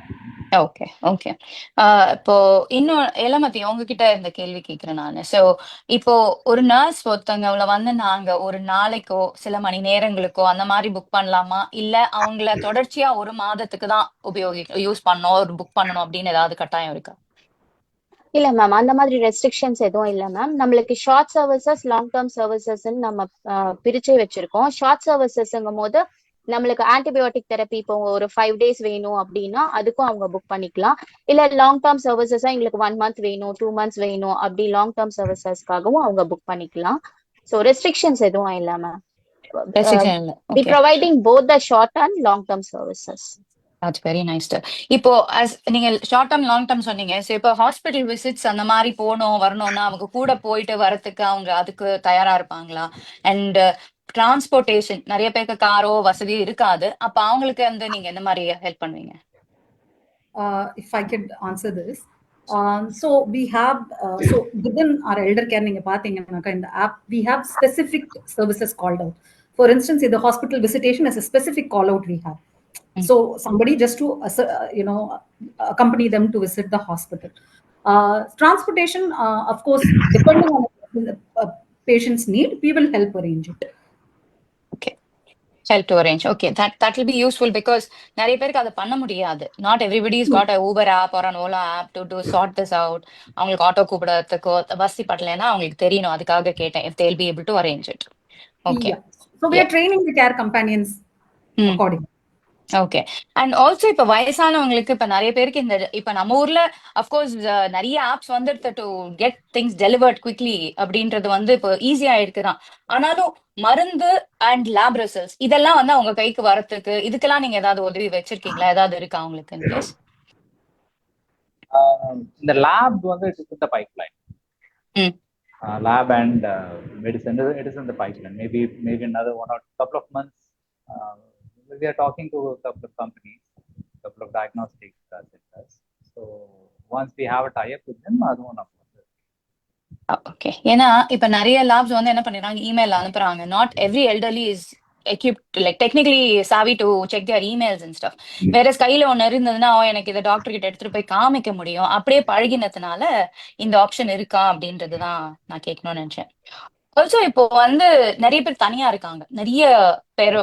Okay okay. இப்போ இன்னும் எலமதி உங்ககிட்ட இந்த கேள்வி கேட்கிறேன் நான். ஸோ இப்போ ஒரு நர்ஸ் ஒருத்தவங்கள வந்து நாங்க ஒரு நாளைக்கோ சில மணி நேரங்களுக்கோ அந்த மாதிரி புக் பண்ணலாமா, இல்ல அவங்கள தொடர்ச்சியா ஒரு மாதத்துக்கு தான் யூஸ் பண்ணணும், ஒரு புக் பண்ணணும் அப்படின்னு ஏதாவது கட்டாயம் இருக்கா? இல்ல மேம், அந்த மாதிரி ரெஸ்ட்ரிக்ஷன்ஸ் எதுவும் இல்ல மேம். நம்மளுக்கு short services, long term services நம்ம பிரிச்சே வச்சிருக்கோம். ஷார்ட் சர்வீசஸ்ங்கும் போது நம்மளுக்கு ஆன்டிபயோட்டிக் தெரப்பி இப்போ ஒரு 5 days வேணும் அப்படின்னா அதுக்கும் அவங்க புக் பண்ணிக்கலாம். இல்ல லாங் டேர்ம் சர்வீசஸா எங்களுக்கு 1 month வேணும், 2 months வேணும், அப்படி லாங் டேர்ம் சர்வீசஸ்க்காகவும் அவங்க புக் பண்ணிக்கலாம். ஸோ ரெஸ்ட்ரிக்ஷன்ஸ் எதுவும் இல்ல ma'am. We providing both the short and long term services. That's very nice. இப்போ நீங்க ஷார்ட் டேர்ம் லாங் டேர்ம் சொன்னீங்க. ஸோ இப்போ ஹாஸ்பிட்டல் விசிட்ஸ் அந்த மாதிரி போகணும் வரணும்னா அவங்க கூட போயிட்டு வரத்துக்கு அவங்க அதுக்கு தயாரா இருப்பாங்களா? அண்ட் டிரான்ஸ்போர்டேஷன் நிறைய பேருக்கு காரோ வசதி இருக்காது. அப்ப அவங்களுக்கு வந்து நீங்க எந்த மாதிரி ஹெல்ப் பண்ணுவீங்க? If I could answer this. So we have, so within our elder care, in the app, we have specific services called out. For instance, in the hospital visitation is a specific call out we have. So somebody just to, accompany them to visit the hospital. Transportation, of course, depending on the patient's need, we will help arrange it. Okay. Help to arrange. Okay, that will be useful because நிறைய பேருக்கு அதை பண்ண முடியாது. Not everybody has got a Uber app or an Ola app to sort this out. அவங்களுக்கு auto கூப்பிடறதுக்கோ வசதி படலைன்னா அவங்களுக்கு தெரியணும். அதுக்காக கேட்டேன் if they'll be able to arrange it. Okay. Yeah. So we are training the care companions accordingly. Okay. And also இப்ப வயசானவங்களுக்கு இப்ப நிறைய பேருக்கு இப்ப நம்ம ஊர்ல அப்கோர்ஸ் நிறைய ஆப்ஸ் வந்துட்டு to get things delivered quickly அப்படின்றது வந்து இப்போ ஈஸியா இருக்குதான். ஆனாலும் மருந்து அண்ட் லேப் ரிசல்ட்ஸ் இதெல்லாம் வந்து அவங்க கைக்கு வரத்துக்கு இதுக்கெல்லாம் நீங்க ஏதாவது உதவி வச்சிருக்கீங்களா? ஏதாவது இருக்கா உங்களுக்கு இன் கேஸ்? இந்த லேப் வந்து it is in the pipeline. Lab and medicine, it is in the pipeline. Maybe another one or couple of months. We are talking to a couple of companies, couple of diagnostic centers. So once we have a tie-up with them, that's one of them. Okay. ஏன்னா இப்ப நிறைய labs வந்து என்ன பண்ணிடுறாங்க, email அனுப்புறாங்க. Not every elderly is equipped like technically savvy to check their emails and stuff. வேற கையில ஒண்ணு இருந்ததுன்னா எனக்கு இதை டாக்டர் கிட்ட எடுத்துட்டு போய் காமிக்க முடியும். அப்படியே பழகினதுனால இந்த ஆப்ஷன் இருக்கா அப்படின்றதுதான் நான் கேட்கணும்னு நினைச்சேன். ஆல்சோ இப்போ வந்து நிறைய பேர் தனியா இருக்காங்க. நிறைய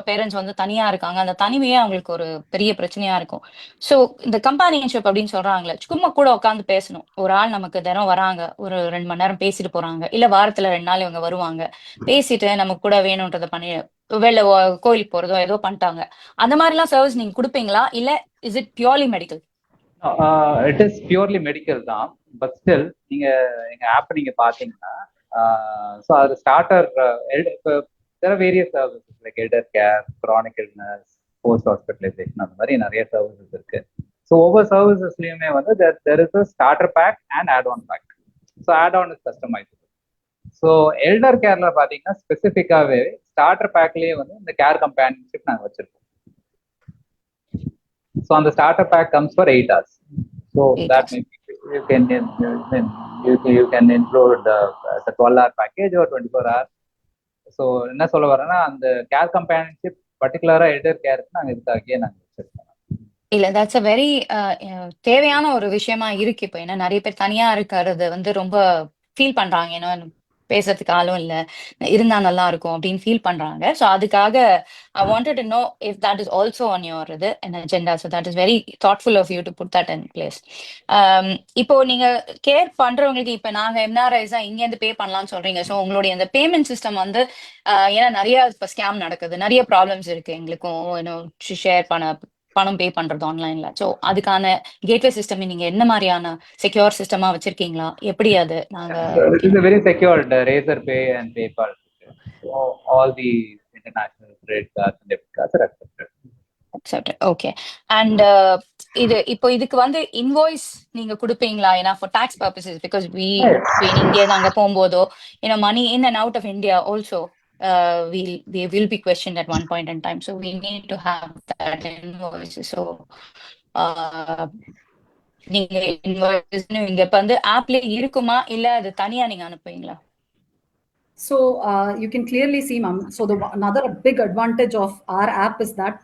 பேரண்ட்ஸ் வந்து தனியா இருக்காங்க. அந்த தனிமையே அவங்களுக்கு ஒரு பெரிய பிரச்சனையா இருக்கும். ஸோ இந்த கம்பானியன்ஷிப் அப்படின்னு சொல்றாங்களே, சும்மா கூட உட்காந்து பேசணும். ஒரு ஆள் நமக்கு தினம் வராங்க, ஒரு 2 மணி நேரம் பேசிட்டு போறாங்க. இல்ல வாரத்துல 2 நாள் இவங்க வருவாங்க, பேசிட்டு நமக்கு கூட வேணும்ன்றத பண்ணி வெளில கோயிலுக்கு போறதோ ஏதோ பண்ணிட்டாங்க. அந்த மாதிரிலாம் சர்வீஸ் நீங்க கொடுப்பீங்களா, இல்ல is it purely medical? It is purely medical தான். பட் ஸ்டில் நீங்க எங்க ஆப் நீங்க பாத்தீங்கன்னா, ஸோ அது ஸ்டார்டர் இப்போ there are various services like elder care, chronic illness, post hospitalization, அந்த மாதிரி நிறைய சர்வீசஸ் இருக்கு. ஸோ ஒவ்வொரு சர்வீசஸ்லயுமே வந்து there is a starter pack and add-on pack. So add-on is customizable. So elder கேர்ல பாத்தீங்கன்னா ஸ்பெசிஃபிக்காவே ஸ்டார்டர் பேக்லயே வந்து இந்த கேர் கம்பேனியன்ஷிப் நாங்கள் வச்சிருக்கோம். So on the starter pack comes for 8 hours. So 8 that hours. you can include the 12-hour package or 24 hours. So என்ன சொல்ல வரேன்னா அந்த கேர் கம்பேனியன்ஷிப் பர்டிகுலரா எல்டர் கேருக்கு நாங்கள் இதுக்காகவே நாங்கள் வச்சிருக்கோம். இல்ல தட்ஸ் அ வெரி தேவையான ஒரு விஷயமா இருக்கு. இப்போ ஏன்னா நிறைய பேர் தனியா இருக்கிறது வந்து ரொம்ப ஃபீல் பண்றாங்க. ஏன்னா பேசுறதுக்கு ஆளும் இல்ல, இருந்தா நல்லா இருக்கும் அப்படின்னு ஃபீல் பண்றாங்க. ஸோ அதுக்காக I wanted to know if that is also on your இது agenda. So that is very thoughtful of you to put that in place. இப்போ நீங்க கேர் பண்றவங்களுக்கு இப்ப நாங்க என்ஆர்ஐஸா இங்க இருந்து பே பண்ணலாம்னு சொல்றீங்க. ஸோ உங்களுடைய அந்த பேமெண்ட் சிஸ்டம் வந்து ஏன்னா நிறைய இப்ப ஸ்கேம் நடக்குது, நிறைய ப்ராப்ளம்ஸ் இருக்கு எங்களுக்கும் ஷேர் பணம் பே பண்றது ஆன்லைன்ல. ஸோ அதுக்கான கேட்வே சிஸ்டம் நீங்க என்ன மாதிரியான செக்யூர் சிஸ்டமா வச்சிருக்கீங்களா, எப்படி அது நாங்க It is a very secured Razorpay and PayPal. So all the international credit cards and debit cards are accepted. accepted? Okay. And இப்போ இதுக்கு வந்து இன்வாய்ஸ் நீங்க கொடுப்பீங்களா? ஏன்னா for tax purposes because India அங்க போகும்போதோ money in and out of India also we will be questioned at one point in time, so we need to have that invoice. So நீங்க invoice இங்க இப்ப வந்து ஆப்ல இருக்குமா, இல்ல அது தனியா நீங்க அனுப்புவீங்களா? So you can clearly see, ma'am. So another big advantage of our app is that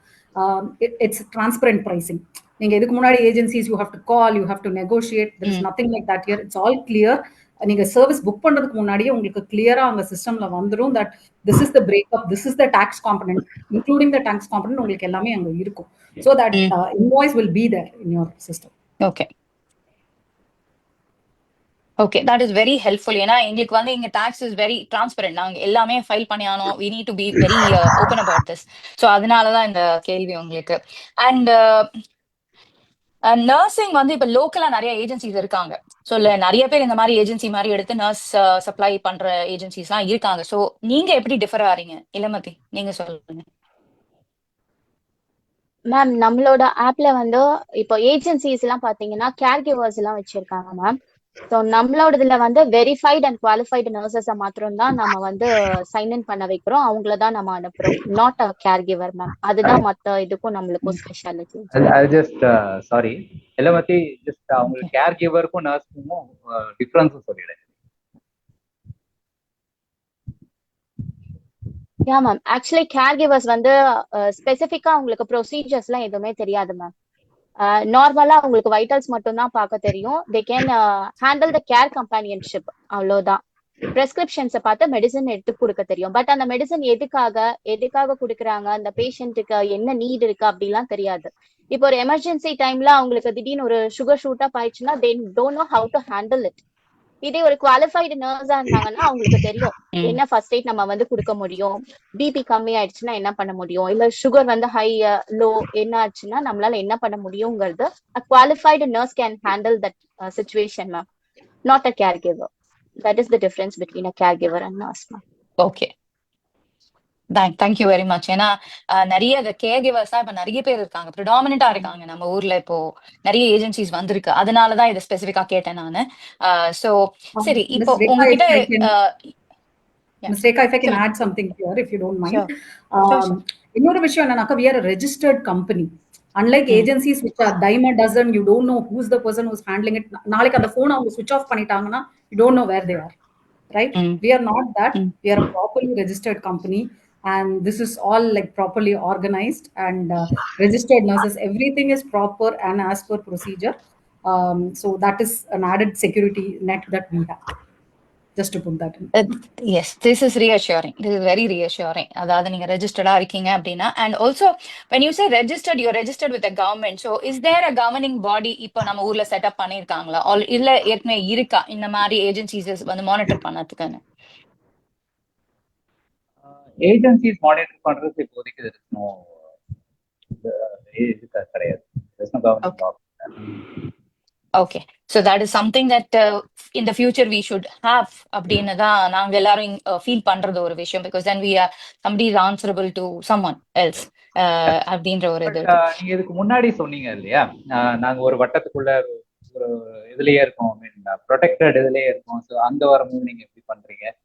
it's transparent pricing. நீங்க இதுக்கு முன்னாடி agencies you have to call, you have to negotiate. There is nothing like that here. It's all clear. நீங்க service book பண்றதுக்கு முன்னாடியே உங்களுக்கு கிளியரா அந்த சிஸ்டம்ல வந்துரும் that this is the breakup, this is the tax component, including the tax component உங்களுக்கு எல்லாமே அங்க இருக்கும். So that invoice will be there in your system. Okay. Okay, that is very helpful. ஏன்னா எங்களுக்கு வந்து இங்க டாக்ஸ் இஸ் வெரி டிரான்ஸ்பரண்ட். நாங்க எல்லாமே ஃபைல் பண்ணி ஆனோம். We need to be very open about this. So அதனாலதான் இந்த கேள்வி உங்களுக்கு. அண்ட் நர்சிங் வந்து இப்ப லோக்கலா நிறைய ஏஜென்சிஸ் இருக்காங்க. ஸோ நிறைய பேர் இந்த மாதிரி ஏஜென்சி மாதிரி எடுத்து நர்ஸ் சப்ளை பண்ற ஏஜென்சிஸ் எல்லாம் இருக்காங்க. ஸோ நீங்க எப்படி டிஃபர் ஆறீங்க? இளமதி, நீங்க சொல்லுங்க. மேம், நம்மளோட ஆப்ல வந்து இப்போ ஏஜென்சிஸ் எல்லாம் பாத்தீங்கன்னா கேர் கிவர்ஸ் எல்லாம் வச்சிருக்காங்க மேம். ஸோ நம்மளோடதுல வந்து வெரிஃபைட் அண்ட் குவாலிஃபைடு நர்சஸை மாத்திரம் தான் நம்ம வந்து சைன் இன் பண்ண வைக்கிறோம். அவங்கள தான் நம்ம அனுப்புறோம், not a care giver ma'am. அதுதான் மத்த இதுக்கும் நம்மளுக்கும் ஸ்பெஷாலிட்டி. ஜஸ்ட் சாரி எலமதி, ஜஸ்ட் அவங்களுக்கு கேர் கிவருக்கும் நர்ஸுக்கும் டிஃபரன்ஸ் சொல்லிடுறேன். Yeah ma'am, actually care givers வந்து ஸ்பெசிஃபிக்கா அவங்களுக்கு ப்ரொசீஜர்ஸ் எல்லாம் எதுவுமே தெரியாது மேம். நார்மலா அவங்களுக்கு வைட்டல்ஸ் மட்டும் தான் பார்க்க தெரியும். They can handle the care companionship, அவ்வளவுதான். பிரெஸ்கிரிப்ஷன்ஸை பார்த்து மெடிசன் எடுத்து கொடுக்க தெரியும். பட் அந்த மெடிசன் எதுக்காக கொடுக்குறாங்க, அந்த பேஷண்ட்டுக்கு என்ன நீட் இருக்கு அப்படிலாம் தெரியாது. இப்போ ஒரு எமர்ஜென்சி டைம்ல அவங்களுக்கு திடீர்னு ஒரு சுகர் ஷூட் அப் ஆயிடுச்சுன்னா they don't know how to handle it. இதே ஒரு குவாலிஃபைடு நர்ஸா இருந்தாங்கன்னா அவங்களுக்கு தெரியும் என்ன ஃபர்ஸ்ட் எய்ட் நம்ம வந்து கொடுக்க முடியும், பிபி கம்மி ஆயிடுச்சுன்னா என்ன பண்ண முடியும், இல்ல சுகர் வந்து ஹை லோ என்ன ஆச்சுன்னா நம்மளால என்ன பண்ண முடியுங்கிறது. Qualified nurse can handle that situation ma'am, not a care giver. That is the difference between a care giver and nurse ma'am. Okay, thank you very much. ஏன்னா நிறைய கேர் கிவர்ஸ் தான் இப்ப நிறைய பேர் இருக்காங்க, ப்ரிடாமினண்டா இருக்காங்க நம்ம ஊர்ல. இப்போ நிறைய ஏஜென்சிஸ் வந்திருக்கு, அதனாலதான் இதை ஸ்பெசிஃபிக்கா கேட்டேன் நானு. சோ சரி, இப்போ உங்ககிட்ட Ms. Rekha, if I can add something here, if you don't mind. இன்னொரு விஷயம் என்னன்னாக்கா, we are a registered company. Unlike agencies which are dime a dozen, you don't know who's the person who's handling it. நாளைக்கு அந்த phone அவங்க switch off பண்ணிட்டாங்கன்னா you don't know where they are. right? We are not that. We are a properly registered company, and this is all like properly organized and registered nurses. Everything is proper and as per procedure. So that is an added security net that we have. Just to put that in. Yes, this is reassuring. This is very reassuring. அதாவது நீங்க ரெஜிஸ்டர்டா இருக்கீங்க அப்படின்னா. And also when you say registered, you're registered with the government. So is there a governing body இப்போ நம்ம ஊர்ல setup பண்ணிருக்காங்களா? இல்ல ஏற்கனவே இருக்கா இந்த மாதிரி ஏஜென்சிஸ் வந்து மானிட்டர் பண்ணதுக்குன்னு? ஏஜென்சிஸ் மானிட்டர் பண்றது இப்போதைக்கு கிடையாது. Okay, so that is something that in the future we should have அப்படின்னு தான் நாங்க எல்லாரும் ஃபீல் பண்றது ஒரு விஷயம், because then we are somebody is answerable to someone else அப்படின்ற ஒரு இது. நீங்க இதுக்கு முன்னாடி சொன்னீங்க இல்லையா, நாங்க ஒரு வட்டத்துக்குள்ள ஒரு இதுலயே இருக்கோம், ப்ரொடெக்டட் இதுலயே இருக்கோம். ஸோ அங்க வரும்போது நீங்க எப்படி பண்றீங்க?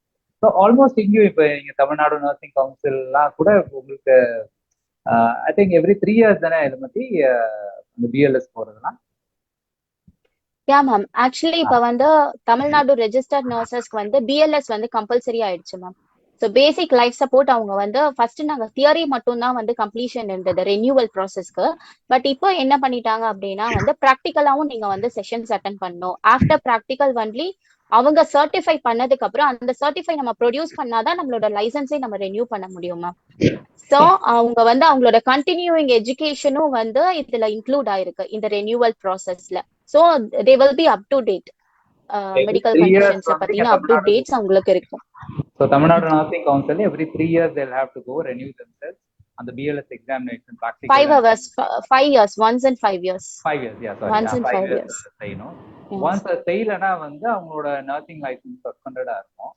ஸோ ஆல்மோஸ்ட் இங்கேயும் இப்போ நீங்க தமிழ்நாடு நர்சிங் கவுன்சில்லாம் கூட உங்களுக்கு ஐ திங்க் எவ்ரி 3 years தானே இதை பத்தி அந்த பிஎல்எஸ் போறதுலாம்? யா மேம், ஆக்சுவலி இப்ப வந்து தமிழ்நாடு ரெஜிஸ்டர்ட் நர்சஸ்க்கு வந்து பிஎல்எஸ் வந்து கம்பல்சரி ஆயிடுச்சு ma'am. So basic life support அவங்க வந்து ஃபர்ஸ்ட் நாங்க தியரி மட்டும் தான் வந்து கம்ப்ளீஷன் இருந்தது ரெனியூவல் ப்ராசஸ்க்கு. பட் இப்போ என்ன பண்ணிட்டாங்க அப்படின்னா வந்து ப்ராக்டிக்கலாவும் நீங்க வந்து செஷன்ஸ் அட்டன் பண்ணணும். ஆஃப்டர் ப்ராக்டிக்கல் ஒன்லி அவங்க சர்டிஃபை பண்ணதுக்கு அப்புறம் அந்த சர்டிஃபை நம்ம ப்ரொடியூஸ் பண்ணாதான் நம்மளோட லைசன்ஸை நம்ம ரெனியூ பண்ண முடியும் மேம். ஸோ அவங்க வந்து அவங்களோட கண்டினியூவிங் எஜுகேஷனும் வந்து இதுல இன்க்ளூட் ஆயிருக்கு இந்த ரெனியூவல் ப்ராசஸ்ல. So they will be up to date. Medical conditions பத்தின அப் டு டேட்ஸ் அவங்களுக்கு இருக்கும். So Tamil Nadu Nursing Council every 3 years they'll have to go renew themselves on the BLS examination practical. 5 years, once in 5 years. 5 years, yeah, sorry. Once in 5 years. Once செய்யலனா வந்து அவங்களோட nursing licence சஸ்பெண்டடா இருக்கும்.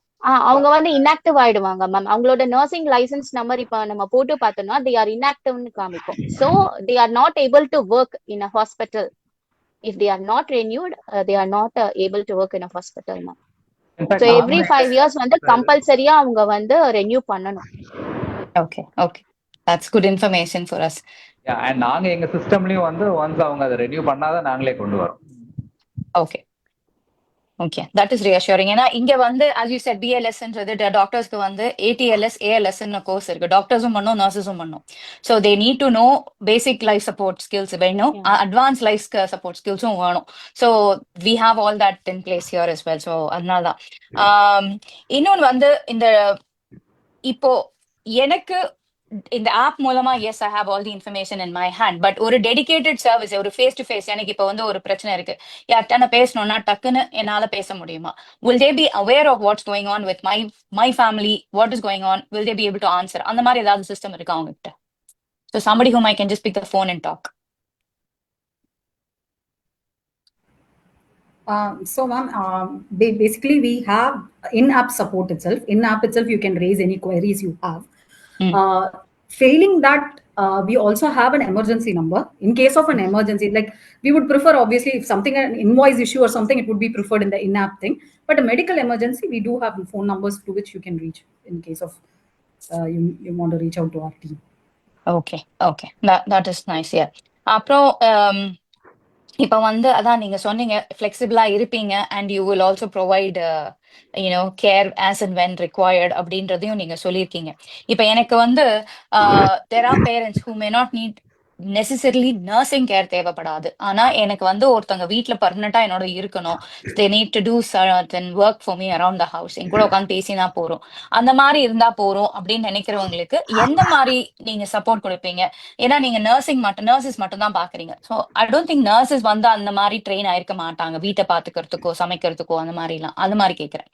அவங்க வந்து inactive ஆயிடுவாங்க ma'am. அவங்களோட nursing licence number இப்ப நம்ம போட்டு பார்த்தோம்னா they are inactiveன்னு காமிக்கும். So they are not able to work in a hospital. If they are not renewed, they are not able to work in a hospital ma'am. So every 5 years வந்து கம்பல்சரியா அவங்க வந்து renew பண்ணணும். Okay, okay, that's good information for us. Yeah, and நாங்க எங்க சிஸ்டம்லயும் வந்து once அவங்க அதை ரெனியூ பண்ணாதான் நாங்களே கொண்டு வரோம். Okay, okay, that is reassuring. ஏன்னா இங்க வந்து as you said BLSன்றது டாக்டர்ஸ்க்கு வந்து ATLS ALS ன்னு கோர்ஸ் இருக்கு. டாக்டர்ஸும் பண்ணும், நர்சஸும் பண்ணும். So they need to know basic life support skills வேணும், advanced life support skillsum வேணும். So we have all that in place here as well. So அதனால தான் இன்னொன்று வந்து இந்த இப்போ எனக்கு இந்த ஆப் மூலமா yes I have all the information in my hand, but ஒரு டெடிகேட்டட் சர்வீஸ், ஒரு ஃபேஸ் டு ஃபேஸ், எனக்கு இப்போ வந்து ஒரு பிரச்சனை இருக்கு, யார்கிட்ட பேசணும்னா டக்குன்னு என்னால பேச முடியுமா? Will they be aware of what's going on with my family, what is going on? Will they be able to answer? அந்த மாதிரி ஏதாவது சிஸ்டம் இருக்கா அவங்க கிட்ட? So somebody whom I can just pick the phone and talk. So ma'am, basically we have in-app support itself. In-app itself, you can raise any queries you have. Failing that, we also have an emergency number. In case of an emergency, like we would prefer, obviously, if something, an invoice issue or something, it would be preferred in the in-app thing. But a medical emergency, we do have phone numbers to which you can reach in case of you want to reach out to our team. Okay, okay, that is nice. Yeah. அப்புறம் இப்போ வந்து அதான் நீங்க சொன்னீங்க ஃபிளெக்சிபிளா இருப்பீங்க and you will also provide care as and when required அப்படின்றதையும் நீங்க சொல்லியிருக்கீங்க. இப்போ எனக்கு வந்து there are parents who may not need necessarily nursing care தேவைப்படாது, ஆனா எனக்கு வந்து ஒருத்தவங்க வீட்டுல பர்மனண்டா என்னோட இருக்கணும், they need to do certain work for me around the house, என் கூட உட்காந்து பேசினா போறோம், அந்த மாதிரி இருந்தா போறோம் அப்படின்னு நினைக்கிறவங்களுக்கு எந்த மாதிரி நீங்க சப்போர்ட் கொடுப்பீங்க? ஏன்னா நீங்க நர்சஸ் மட்டும் தான் பாக்குறீங்க. So I don't think nurses வந்து அந்த மாதிரி ட்ரெயின் ஆயிருக்க மாட்டாங்க வீட்டை பாத்துக்கிறதுக்கோ சமைக்கிறதுக்கோ அந்த மாதிரிலாம். அது மாதிரி கேட்கறேன்.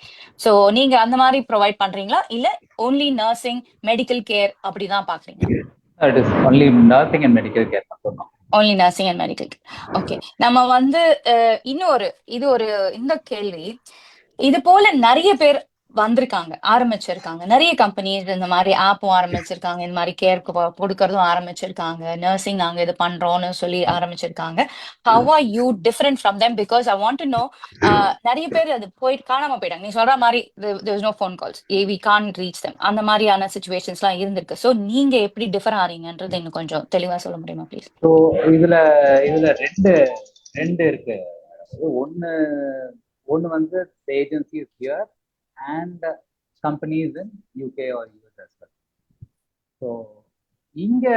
ஸோ நீங்க அந்த மாதிரி ப்ரொவைட் பண்றீங்களா இல்ல ஓன்லி நர்சிங் மெடிக்கல் கேர் அப்படிதான் பாக்குறீங்க? It is only nursing and medical care மட்டும்தான். Only nursing and medical care. Okay, நம்ம வந்து இது ஒரு இந்த கேள்வி, இது போல நிறைய பேர் வந்திருக்காங்க, ஆரம்பிச்சிருக்காங்க, நிறைய கம்பெனிஸ் இந்த மாதிரி ஆப்பும் ஆரம்பிச்சிருக்காங்க, இந்த மாதிரி கேர் கொடுக்கறதும் ஆரம்பிச்சிருக்காங்க, நர்சிங் நாங்க இது பண்றோம்னு சொல்லி ஆரம்பிச்சிருக்காங்க. How are you different from them? Because I want to know. நிறைய பேர் அது போயிட்டு காணாம போயிட்டாங்க. நீ சொல்ற மாதிரி there was no phone calls, we can't reach them, அந்த மாதிரியான சிச்சுவேஷன்ஸ்லாம் இருந்திருக்கு. ஸோ நீங்க எப்படி டிஃபர் ஆறீங்கன்றது இன்னும் கொஞ்சம் தெளிவா சொல்ல முடியுமா ப்ளீஸ்? ஸோ இதுல ரெண்டு இருக்கு. ஒன்னு வந்து the agency is here and companies in UK or US as well. So இங்கே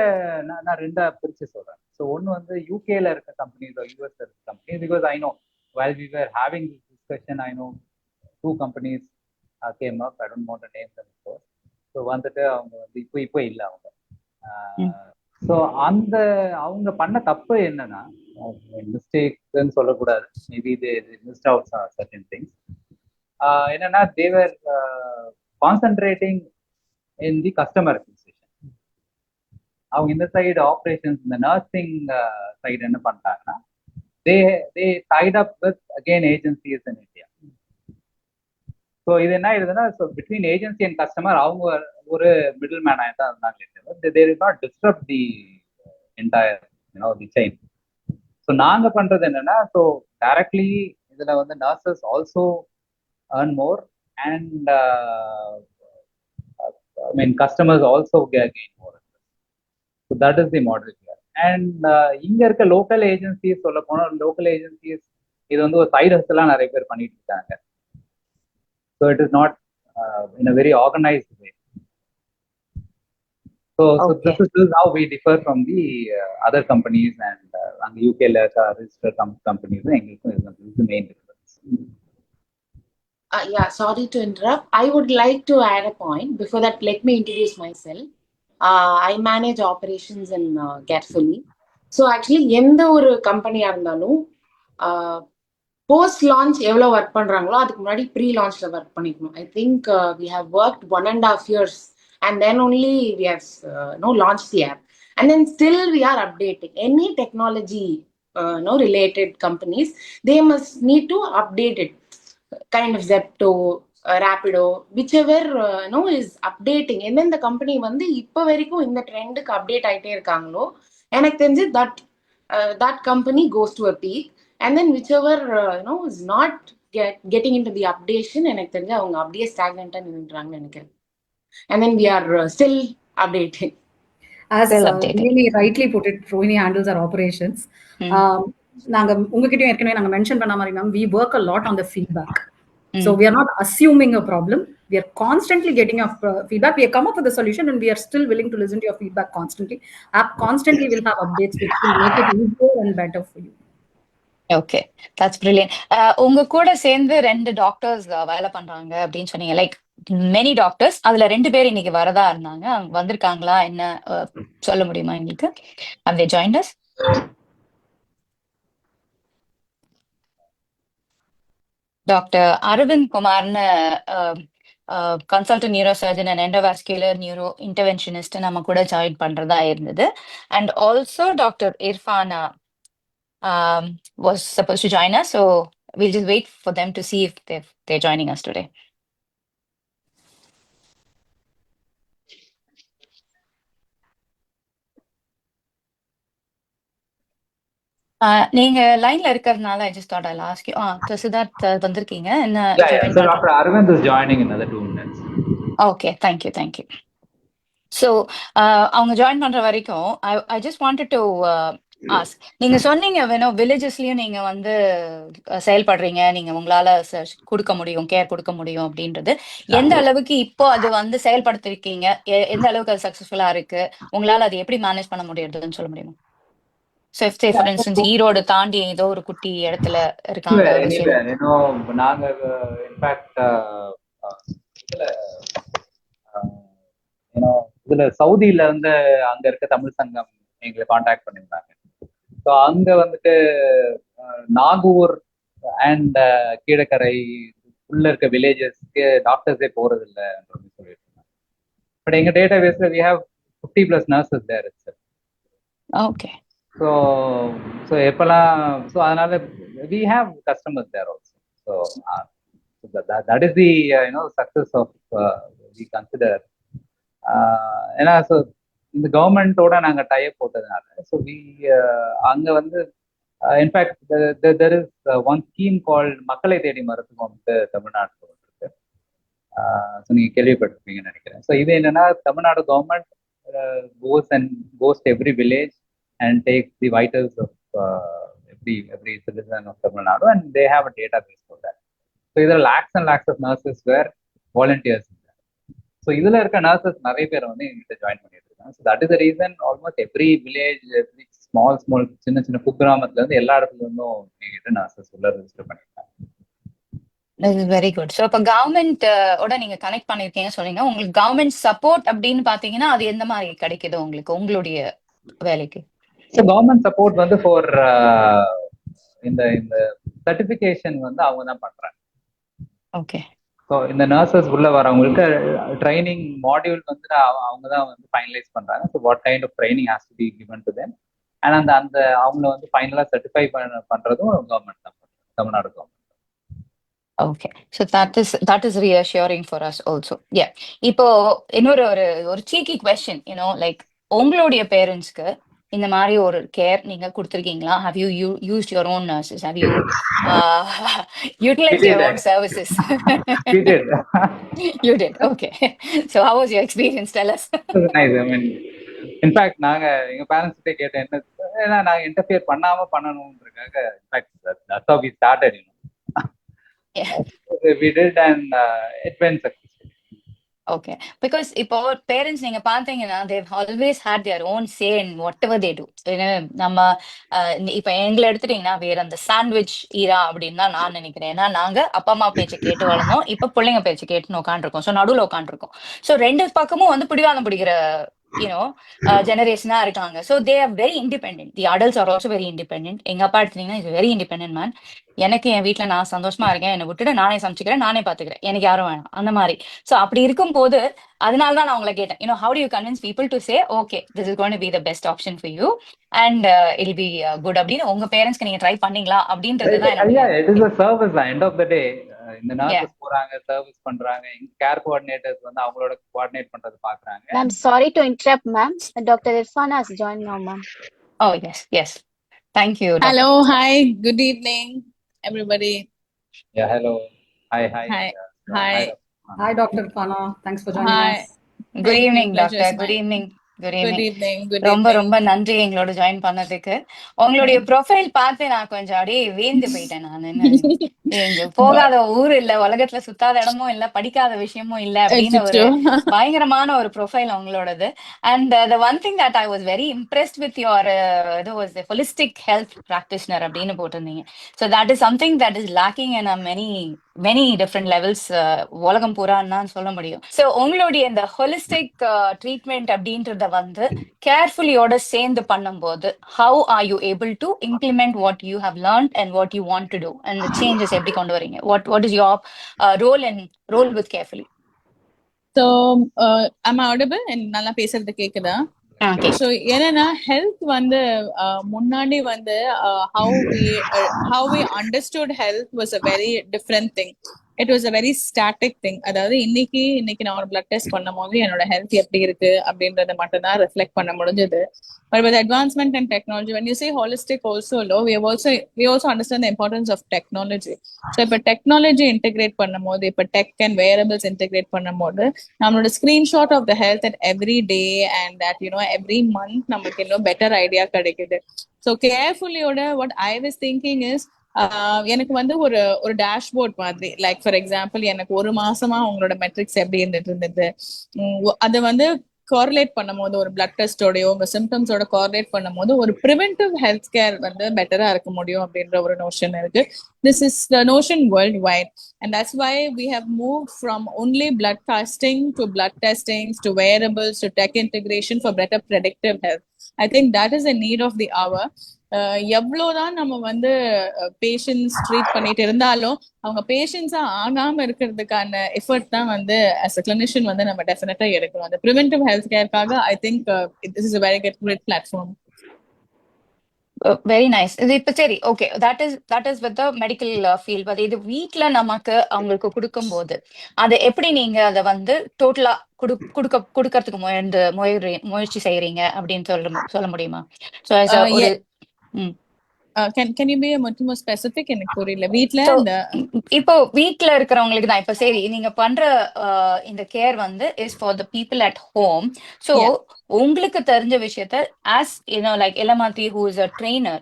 நான் ரெண்டாக பிரித்து சொல்கிறேன். ஸோ ஒன்று வந்து யூகேல இருக்க கம்பெனிஸ் யூஎஸ்ல இருக்க companies, because I know while we were having this discussion, I know 2 companies came up. I don't want to name them before. So வந்துட்டு அவங்க வந்து இப்போ இல்லை அவங்க. ஸோ அந்த அவங்க பண்ண தப்பு என்னன்னா, மிஸ்டேக்னு சொல்லக்கூடாது, maybe they missed out certain things. என்னன்னா, they were concentrating in the customer acquisition. அவங்க இந்த சைடு ஆப்ரேஷன்ஸ், இந்த நர்சிங் சைடு என்ன பண்ணிட்டாங்கன்னா, they tied up with again agencies in India. So இது என்ன ஆயிருதுன்னா, so between agency and customer அவங்க ஒரு மிடில் மேன் ஆகி தான் இருந்தாங்க. They did not disrupt the entire the chain. So நாங்கள் பண்ணுறது என்னன்னா, ஸோ டைரக்ட்லி இதில் வந்து nurses also earn more and I mean customers also gain more. So that is the model here. And இங்க இருக்க லோக்கல் ஏஜென்சிஸ் சொல்ல போனால், local agencies இது வந்து ஒரு சைடு ஹஸ்லாம் நிறைய பேர் பண்ணிட்டு இருக்காங்க. So it is not in a very organised way. So this is how we differ from the other companies and அங்கே யூகேல ரிஜிஸ்டர் கம்பெனிஸ் எங்களுக்கும் is the main difference. Yeah, sorry to interrupt. I would like to add a point. Before that, let me introduce myself. I manage operations in Carefully. So actually, எந்த ஒரு கம்பெனியா இருந்தாலும் post launch எவ்வளோ work பண்றாங்களோ அதுக்கு முன்னாடி pre லான்ச்ல work பண்ணிக்கணும். I think we have worked 1.5 years and then only we have launched the app, and then still we are updating any technology related companies. They must need to update it. Kind of Zepto, Rapido, whichever is updating. எந்தெந்த company வந்து இப்போ வரைக்கும் இந்த ட்ரெண்டுக்கு update ஆகிட்டே இருக்காங்களோ, எனக்கு தெரிஞ்சு that company goes to a peak, and then whichever is not getting into the updation, எனக்கு தெரிஞ்சு அவங்க அப்படியே ஸ்டாக்னண்டா நின்றுறாங்கன்னு நினைக்கிறேன். And then we are still updating. As Rohini rightly put it, Rohini handles our operations. நாங்க உங்ககிட்டயும் ஏற்கனவே நாங்க மென்ஷன் பண்ண மாதிரி ma'am, we work a lot on the feedback. So we are not assuming a problem. We are constantly getting our feedback. We have come up with a solution and we are still willing to listen to your feedback constantly. App constantly will have updates which will make it easier and better for you. Okay, that's brilliant. உங்க கூட சேர்ந்து 2 doctors வேலை பண்றாங்க அப்படின்னு சொன்னீங்க. Like many doctors, அதுல 2 பேர் இன்னைக்கு வரதா இருந்தாங்க. வந்திருக்காங்களா என்ன சொல்ல முடியுமா எங்களுக்கு? Have they joined us? Doctor Arvind குமார்னு consultant neuro surgeon and endovascular neuro interventionist நம்ம கூட ஜாயின் பண்றதா இருந்தது. And also doctor Irfana was supposed to join us, so we'll just wait for them to see if they're joining us today. நீங்க லைன்ல இருக்கிறதுனால I just thought I'll ask you. Siddharth வந்திருக்கீங்க. என்ன So Dr. Arvind is joining in another 2 minutes. Okay, thank you. So அவங்க join பண்ற வரைக்கும் I just wanted to ask, நீங்க சொன்னீங்க வில்லேஜஸ்லயும் நீங்க வந்து செயல்படுறீங்க, நீங்க உங்களால கொடுக்க முடியும், கேர் கொடுக்க முடியும் அப்படின்றது எந்த அளவுக்கு இப்போ அது வந்து செயல்படுத்திருக்கீங்க, எந்த அளவுக்கு அது சக்சஸ்ஃபுல்லா இருக்கு, உங்களால அது எப்படி மேனேஜ் பண்ண முடியுதுன்னு சொல்ல முடியுமா? So if say for instance Erode தாண்டி ஏதோ ஒரு குட்டி இடத்துல இருக்காங்க, நாங்க இன்ஃபேக்ட் இதுல சவுதியில வந்து அங்க இருக்க தமிழ் சங்கம் எங்களை கான்டாக்ட் பண்ணியிருந்தாங்க. ஸோ அங்க வந்துட்டு நாகூர் அண்ட் கீழக்கரை உள்ள இருக்க வில்லேஜஸ்க்கு டாக்டர்ஸே போறது இல்லைன்னு சொல்லிட்டு இருந்தாங்க. பட் எங்க டேட்டா பேஸ்ல we have 50+ nurses there itself. Okay. So எப்பெல்லாம் அதனால we have customers there also. So that is the success of we consider. ஏன்னா ஸோ இந்த கவர்மெண்டோட நாங்க டைப் போட்டதுனால ஸோ அங்க வந்து in fact there is one scheme called மக்களை தேடி மருத்துவம் வந்து தமிழ்நாட்டில் இருக்கு. ஸோ நீங்க கேள்விப்பட்டிருப்பீங்கன்னு நினைக்கிறேன். ஸோ இது என்னன்னா, Tamil Nadu government goes to every village and takes the vitals of every citizen of Tamil Nadu, and they have a database for that. So there are lakhs and lakhs of nurses where volunteers. So இதுல இருக்க nurses நிறைய பேர் வந்து எங்ககிட்ட join பண்ணிட்டு இருக்காங்க. So that is the reason almost every village, every small சின்ன சின்ன குக்கிராமத்துல இருந்து எல்லா இடத்துல இருந்தும் எங்ககிட்ட நர்சஸ் உள்ள ரெஜிஸ்டர் பண்ணிருக்காங்க. This is very good. So அப்ப கவர்மெண்ட் ஓட நீங்க கனெக்ட் பண்ணிருக்கீங்க சொன்னீங்க. உங்களுக்கு கவர்மெண்ட் சப்போர்ட் அப்படின்னு பாத்தீங்கன்னா அது எந்த மாதிரி கிடைக்குது உங்களுக்கு உங்களுடைய வேலைக்கு? ஸோ கவர்மெண்ட் சப்போர்ட் வந்து ஃபார் இந்த இந்த சர்டிஃபிகேஷன் வந்து அவங்க தான் பண்றாங்க. ஓகே. ஸோ இந்த நர்சஸ் உள்ள வரவங்களுக்கு ட்ரைனிங் மாடியூல் வந்து அவங்க தான் வந்து ஃபைனலைஸ் பண்றாங்க. So what kind of training has to be given to them, and அந்த அந்த அவங்கள வந்து ஃபைனலா சர்டிஃபை பண்றதும் கவர்மெண்ட் தான் பண்றாங்க, Tamil Nadu government. Okay. So that is reassuring for us also. Yeah. இப்போ இன்னொரு ஒரு சீக்கி கொஸ்டின், லைக் உங்களுடைய பேரண்ட்ஸ்க்கு இந்த மாதிரி ஒரு கேர் நீங்க கொடுத்துருக்கீங்களா? Have you used your own nurses? Have you utilized your own services? We did. You did. Okay. So how was your experience? Tell us. Nice. I mean, in fact நாங்க எங்க parents கிட்ட கேட்ட என்ன, ஏன்னா நாங்க interfere பண்ணாம பண்ணணும்ன்றதுக்காக in fact that's how we started, Yeah. We did, and it went successful. Okay. Because இப்போ parents நீங்க பாத்தீங்கன்னா they've always had their own say in whatever they do. நம்ம இப்ப எங்களை எடுத்துட்டீங்கன்னா வேற அந்த சாண்ட்விச் ஈரா அப்படின்னு தான் நான் நினைக்கிறேன். ஏன்னா நாங்க அப்பா அம்மா பேச்சு கேட்டு வளர்ந்தோம், இப்ப பிள்ளைங்க பேச்சு கேட்டுன்னு உட்காந்துருக்கோம். ஸோ நடுவில் உட்காந்துருக்கோம். ஸோ ரெண்டு பக்கமும் வந்து பிடிவாதம் பிடிக்கிற ஜெனரேஷனா இருக்காங்க. So they are very independent. The adults are also very independent. எங்க அப்பா எடுத்தீங்கன்னா இஸ் வெரி இண்டிபெண்டன்ட் மேன். எனக்கு என் வீட்டுல நான் சந்தோஷமா இருக்கேன், என்னை விட்டுட்டு நானே சமைச்சுக்கிறேன், நானே பாத்துக்கிறேன், எனக்கு யாரும் வேணாம் அந்த மாதிரி. ஸோ அப்படி இருக்கும் போது அதனாலதான் நான் உங்களை கேட்டேன், how do you convince people to say okay, this is going to be the best option for you and it'll be good அப்படின்னு உங்க பேரண்ட்ஸ்க்கு நீங்க ட்ரை பண்ணீங்களா அப்படின்றதுதான் எனக்கு. It is a service end of the day. இந்த nurses போறாங்க, service பண்றாங்க, கேர் கோஆர்டினேட்டர்ஸ் வந்து அவங்களோட கோஆர்டினேட் பண்றது பாக்குறாங்க. Ma'am, sorry to interrupt, ma'am. Dr. Irfana has joined now, ma'am. Oh yes. Thank you. Doctor. Hello, hi, good evening, everybody. Yeah, hello. Hi. Hi, Dr. Irfana. Thanks for joining Hi. us. Good evening, Pleasure doctor. is Good mine. evening. Good evening. ரொம்ப நன்றி எங்களோட join பண்ணதுக்கு. உங்களுடைய profile பார்த்து நான் கொஞ்சம் அப்படியே வேந்து போயிட்டேன். நான் எங்க போகாத ஊர் இல்ல, உலகத்துல சுத்தாத இடமும் இல்ல, படிக்காத விஷயமும் இல்ல அப்படின்னு ஒரு பயங்கரமான ஒரு ப்ரொஃபைல் உங்களோடது. And the one thing that I was very impressed with your it was the holistic health practitioner அப்படின்னு போட்டிருந்தீங்க. So that is something that is lacking in a many different levels. உலகம் பூரான்னு சொல்ல முடியும். ஸோ உங்களுடைய இந்த holistic treatment அப்படின்றத வந்து கேர்ஃபுல்லியோட சேர்ந்து பண்ணும்போது how are you able to implement what you have learned and what you want to do and the changes எப்படி கொண்டு வரீங்க? What is your role with Carefully? So, am I audible? And நல்லா பேசுறது கேக்குதா? So என்னன்னா health வந்து முன்னாடி வந்து how we understood health was a very different thing. It was a very static thing. அதாவது இன்னைக்கு நான் ஒரு blood test பண்ணும்போது என்னோட health எப்படி இருக்கு அப்படின்றத மட்டும் தான் reflect பண்ண முடிஞ்சது. But with advancement in technology, when you say holistic also, we also understand the importance of technology. So இப்ப technology integrate பண்ணும்போது, இப்ப tech and wearables integrate பண்ணும்போது நம்மளோட screenshot of the health at every day and that every month நமக்கு இன்னும் better idea கிடைக்குது. So carefully what I was thinking is எனக்கு வந்து ஒரு டேஷ்போர்ட் மாதிரி, லைக் ஃபார் எக்ஸாம்பிள் எனக்கு ஒரு மாசமா உங்களோட மெட்ரிக்ஸ் எப்படி இருந்தது, அதை வந்து கோரிலேட் பண்ணும்போது ஒரு பிளட் டெஸ்டோடயோ உங்க சிம்டம்ஸோட கோரிலேட் பண்ணும்போது ஒரு ப்ரிவென்டிவ் ஹெல்த் கேர் வந்து பெட்டரா இருக்க முடியும் அப்படின்ற ஒரு நோஷன் இருக்கு. This is the notion worldwide, and that's why we have moved from only blood testing to blood testings to wearables to tech integration for better predictive health. I think that is a need of the hour. எவ்வளவுதான் நம்ம வந்து patients treat பண்ணிட்டு இருந்தாலும் அவங்க பேஷண்ட்ஸா ஆகாம இருக்கிறதுக்கான effort தான் வந்து as a clinician வந்து நம்ம டெஃபினட்டா எடுக்கணும். அந்த ப்ரிவென்டிவ் ஹெல்த் கேர்க்காக I think this is a very great platform. Very nice. இது இப்ப சரி, okay, that is with medical field. அது இது வீட்டுல நமக்கு அவங்களுக்கு கொடுக்கும் போது அதை எப்படி நீங்க அதை வந்து டோட்டலா கொடுக்கறதுக்கு முயற்சி செய்யறீங்க அப்படின்னு சொல்ல முடியுமா? Can you be a much more specific? எனக்கு புரியல. வீட்ல இப்போ வீட்ல இருக்கிறவங்களுக்கு தான் இப்ப சரி நீங்க பண்ற இந்த கேர் வந்து is for the people at home. So உங்களுக்கு தெரிஞ்ச விஷயத்த as like Elamati who is a trainer,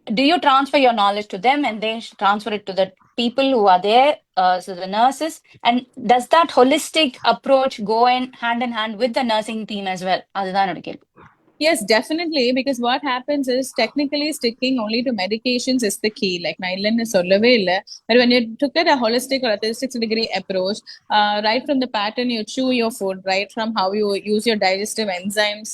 do you transfer your knowledge to them and they transfer it to the people who are there so the nurses, and does that holistic approach go in hand with the nursing team as well? அதுதான் என்னோட கேள்வி. Yes, definitely. Because what happens is technically sticking only to medications is the key. Like Nailan சொல்லவே இல்லை. But when you took at a holistic or a 360-degree approach, right from the pattern you chew your food, right from how you use your digestive enzymes,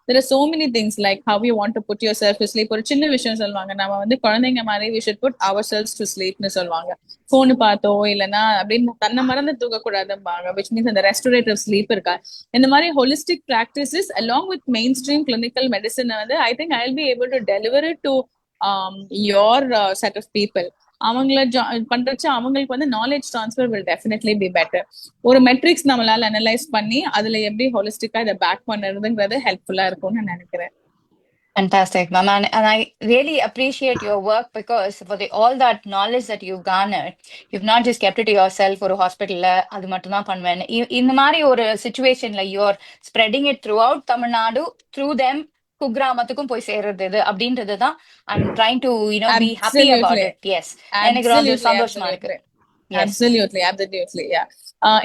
there are so many things like how you want to put yourself to sleep. ஒரு சின்ன விஷயம் சொல்லுவாங்க, நம்ம வந்து குழந்தைங்க மாதிரி we should put ourselves to sleep னு சொல்லுவாங்க. போன் பார்த்தோ இல்லைன்னா அப்படின்னு தன்னை மறந்து தூக்கக்கூடாதும்பாங்க, which means அந்த ரெஸ்டோரேட்டிவ் ஸ்லீப் இருக்கா. இந்த மாதிரி holistic practices along with mainstream clinical medicine வந்து I think I'll be able to deliver it to your set of people. அவங்கள பண்றச்சு அவங்களுக்கு வந்து knowledge transfer will definitely be better. ஒரு மெட்ரிக்ஸ் நம்மளால அனலைஸ் பண்ணி அதுல எப்படி ஹோலிஸ்டிக்கா இதை பேக் பண்ணுறதுங்கிறது ஹெல்ப்ஃபுல்லா இருக்கும்னு நான் நினைக்கிறேன். Fantastic, ma'am. And I really appreciate your work because for all that knowledge that you've garnered, you've not just kept it to yourself or hospital. அது மட்டும் தான் பண்ணுவேன். இந்த மாதிரி ஒரு சிச்சுவேஷன்ல you're spreading it throughout Tamil Nadu, through them, குக்கிராமத்துக்கும் போய் சேர்றது அப்படின்றது தான் I'm trying to, be happy about it. Yes. எனக்கு ரொம்ப சந்தோஷமா இருக்கு. Yes. Absolutely, yeah.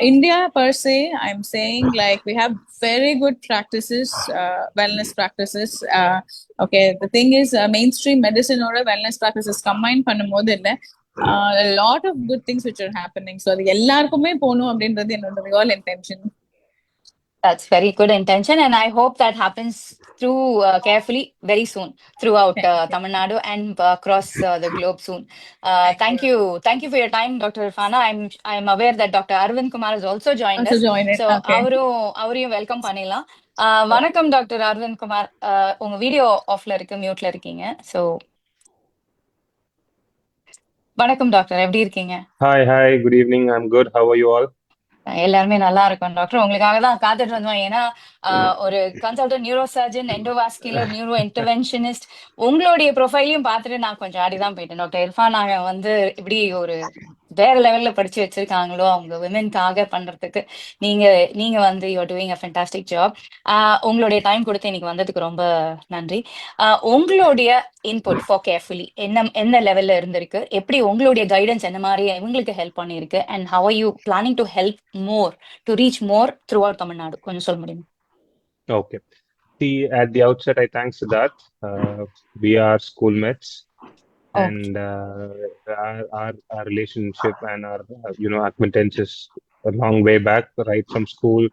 India per se, I'm saying like we have very good practices, wellness practices. Okay, the thing is mainstream medicine or wellness practices combine பண்ணும்போது இல்லை, a lot of good things which are happening. So அது எல்லாருக்குமே போகணும் அப்படின்றது என்னோட real intention. That's very good intention, and I hope that happens through carefully very soon throughout Tamil Nadu and across the globe soon. Thank you for your time, Dr. Irfana. I'm aware that Dr. Arvind Kumar has also joined us. So அவரையும் welcome பண்ணிடலாம். வணக்கம் doctor Aravind Kumar. உங்க video ஆஃப்ல இருக்கு, மியூட்ல இருக்கீங்க. So வணக்கம் doctor, எப்படி இருக்கீங்க? Hi, good evening. I'm good. How are you all? எல்லாருமே நல்லா இருக்கும் டாக்டர். உங்களுக்காக தான் காத்துட்டு இருந்தோம். ஏன்னா ஒரு consultant neuro surgeon, endovascular neuro interventionist, உங்களுடைய ப்ரொஃபைலையும் பார்த்துட்டு நான் கொஞ்சம் ஆடிதான் போயிட்டேன். டாக்டர் இர்ஃபான் நாங்க வந்து இப்படி ஒரு வேற லெவல்ல படிச்சு வச்சிருக்காங்களோ அவங்க விமென்காக பண்றதுக்கு நீங்க வந்து you are doing a fantastic job. உங்களுடைய டைம் கொடுத்து இன்னைக்கு வந்ததுக்கு ரொம்ப நன்றி. உங்களுடைய இன்புட் ஃபார் கேர்ஃபுல்லி என்ன லெவல்ல இருந்திருக்கு, எப்படி உங்களுடைய கைடன்ஸ் என்ன மாதிரி இவங்களுக்கு ஹெல்ப் பண்ணிருக்கு, and how are you planning to help more to reach more throughout Tamil Nadu? கொஞ்சம் சொல்ல முடியுமா? Okay. See, at the outset, I thanks to that. We are schoolmates, and our relationship and our acquaintance is a long way back, right from school.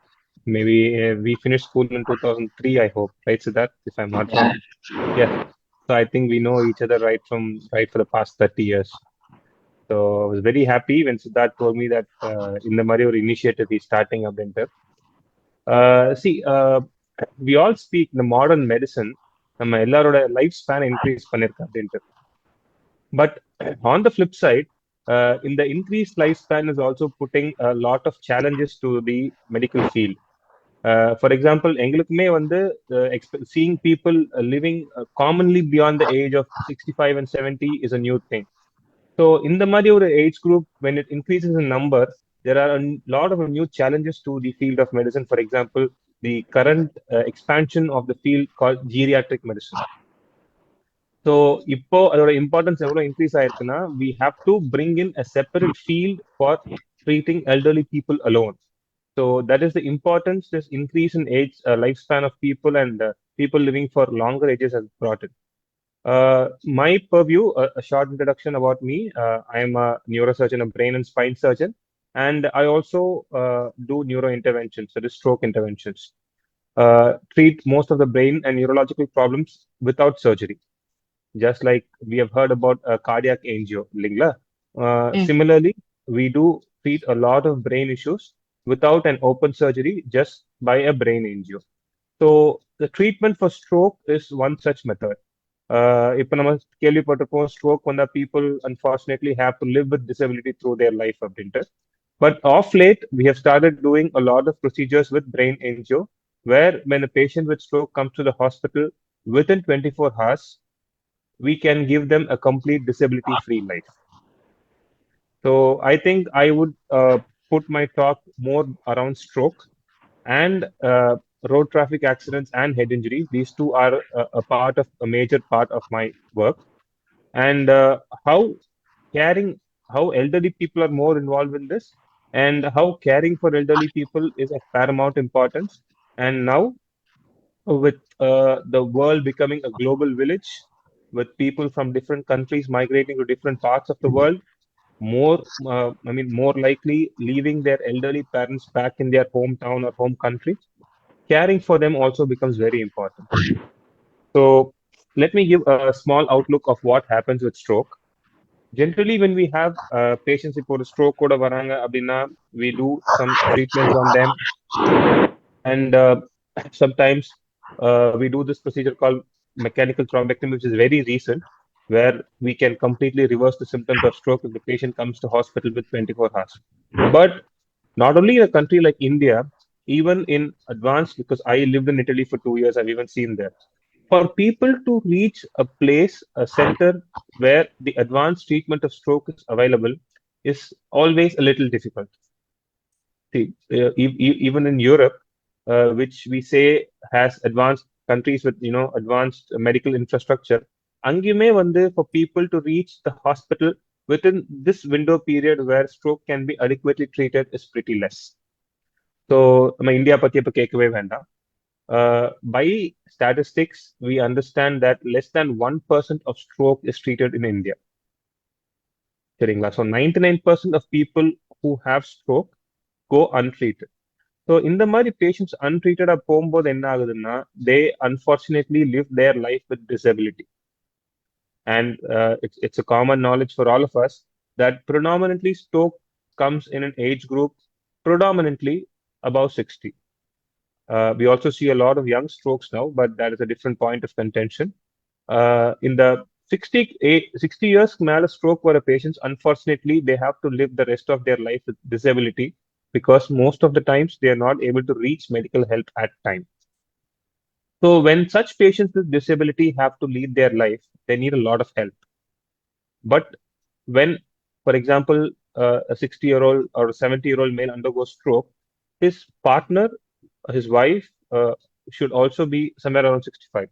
Maybe we finished school in 2003, I hope, right? So that, if I'm not wrong, yeah. So I think we know each other right for the past 30 years. So I was very happy when Siddharth told me that in the Mari or initiative he's starting up in there. See, we all speak the modern medicine, நம்ம எல்லாரோட life span increase பண்ணிருக்கு அப்படின்ட்டு. But on the flip side, in the increased lifespan is also putting a lot of challenges to the medical field. For example, எங்களுக்குமே வந்து seeing people living commonly beyond the age of 65 and 70 is a new thing. So in the Madhya age group, when it increases in number, there are a lot of new challenges to the field of medicine. For example, the current expansion of the field called geriatric medicine. So இப்போ அதோட importance எவ்வளவு increase ஆயிருக்குன்னா, we have to bring in a separate field for treating elderly people alone. So that is the importance this increase in age lifespan of people and people living for longer ages has brought it. My purview, a short introduction about me. I am a neurosurgeon, a brain and spine surgeon, and I also do neuro interventions, that is stroke interventions. Treat most of the brain and neurological problems without surgery. Just like we have heard about cardiac angio, Lingla. Similarly, we do treat a lot of brain issues without an open surgery, just by a brain angio. So the treatment for stroke is one such method. இப்போ நம்ம கேள்விப்பட்டிருப்போம் stroke வந்தா people unfortunately have to live with disability through their life அப்படின்ட்டு. But of late, we have started doing a lot of procedures with brain angio, where when a patient with stroke comes to the hospital, within 24 hours, we can give them a complete disability-free life. So I think I would put my talk more around stroke and road traffic accidents and head injuries. These two are a major part of my work, and how caring how elderly people are more involved in this, and how caring for elderly people is of paramount importance. And now, with the world becoming a global village, with people from different countries migrating to different parts of the world, more likely leaving their elderly parents back in their hometown or home country, caring for them also becomes very important. So, let me give a small outlook of what happens with stroke. Generally, when we have patients இப்போ ஒரு stroke கூட வராங்க அப்படின்னா, we do some treatments on them, and sometimes we do this procedure called mechanical thrombectomy, which is very recent, where we can completely reverse the symptoms of stroke if the patient comes to hospital with 24 hours. But not only in a country like India, even in advanced, because I lived in Italy for 2 years, I've even seen there. For people to reach a place, a center where the advanced treatment of stroke is available is always a little difficult. See, even in Europe, which we say has advanced countries with advanced medical infrastructure, அங்கேயுமே வந்து for people to reach the hospital within this window period where stroke can be adequately treated is pretty less. So நம்ம India பத்தி இப்ப கேட்கவே வேண்டாம். By statistics, we understand that less than 1% of stroke is treated in India. சரிங்களா? So 99% of people who have stroke go untreated. So இந்த மாதிரி patients untreated போகும்போது என்ன ஆகுதுன்னா, they unfortunately live their life with disability. And it's a common knowledge for all of us that predominantly stroke comes in an age group predominantly above 60. We also see a lot of young strokes now, but that is a different point of contention. In the 60 years மேல stroke வர patients, unfortunately, they have to live the rest of their life with disability because most of the times they are not able to reach medical help at time. So when such patients with disability have to lead their life, they need a lot of help. But when, for example, a 60-year-old or a 70-year-old male undergoes stroke, his partner, his wife, should also be somewhere around 65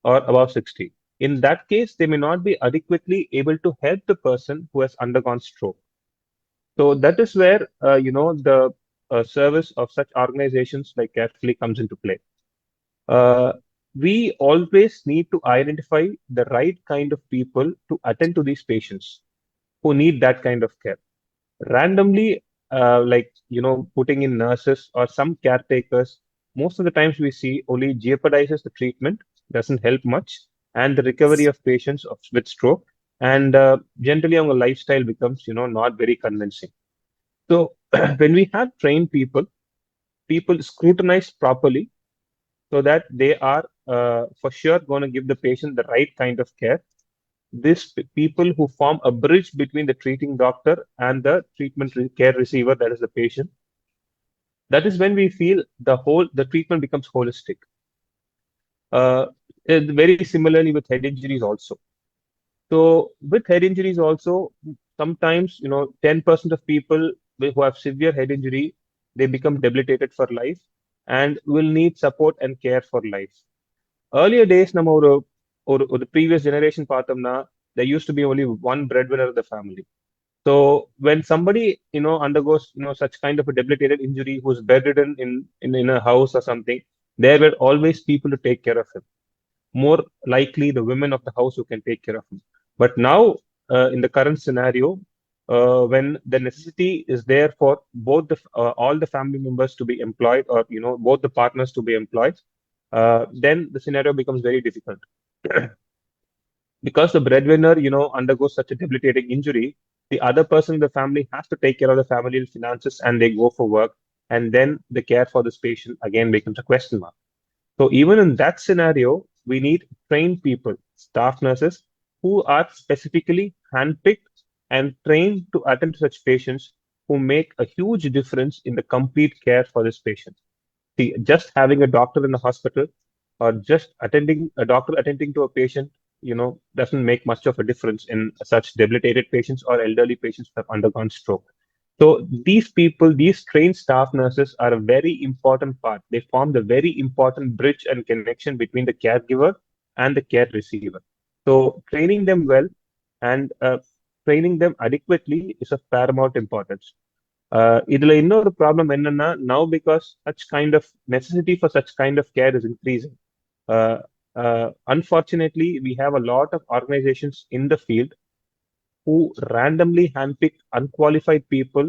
or above 60. In that case, they may not be adequately able to help the person who has undergone stroke. So that is where the service of such organizations like Carefully comes into play. We always need to identify the right kind of people to attend to these patients who need that kind of care. Randomly, putting in nurses or some caretakers, most of the times we see only jeopardizes the treatment, doesn't help much, and the recovery of patients with stroke. And generally, our lifestyle becomes, not very convincing. So when we have trained people scrutinized properly so that they are for sure going to give the patient the right kind of care. These people who form a bridge between the treating doctor and the care receiver, that is the patient. That is when we feel the treatment becomes holistic. Very similarly with head injuries also. So with head injuries also, sometimes 10% of people who have severe head injury, they become debilitated for life and will need support and care for life. Earlier days, or the previous generation பார்த்தோம்னா, there used to be only one breadwinner of the family. So when somebody undergoes such kind of a debilitated injury, who's bedridden in a house or something, there were always people to take care of him. More likely the women of the house who can take care of him. But now in the current scenario, when the necessity is there for both all the family members to be employed, or both the partners to be employed, then the scenario becomes very difficult. Because the breadwinner undergoes such a debilitating injury, the other person in the family has to take care of the family finances, and they go for work, and then the care for this patient again becomes a question mark. So even in that scenario, we need trained people, staff nurses, who are specifically handpicked and trained to attend to such patients, who make a huge difference in the complete care for this patient. See, just having a doctor in the hospital or just a doctor attending to a patient, doesn't make much of a difference in such debilitated patients or elderly patients who have undergone stroke. So these people, these trained staff nurses, are a very important part. They form the very important bridge and connection between the caregiver and the care receiver. So training them well and training them adequately is of paramount importance. இதுல இன்னொரு problem என்னன்னா, now because such kind of necessity for such kind of care is increasing. Unfortunately, we have a lot of organizations in the field who randomly handpick unqualified people,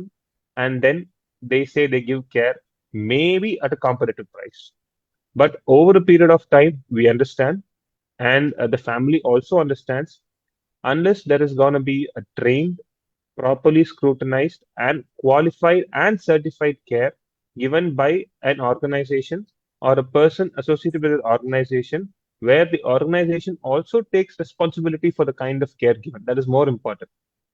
and then they say they give care, maybe at a competitive price. But over a period of time, we understand, and the family also understands, unless there is going to be a trained, properly scrutinized, and qualified and certified care given by an organization or a person associated with an organization, where the organization also takes responsibility for the kind of care given. That is more important.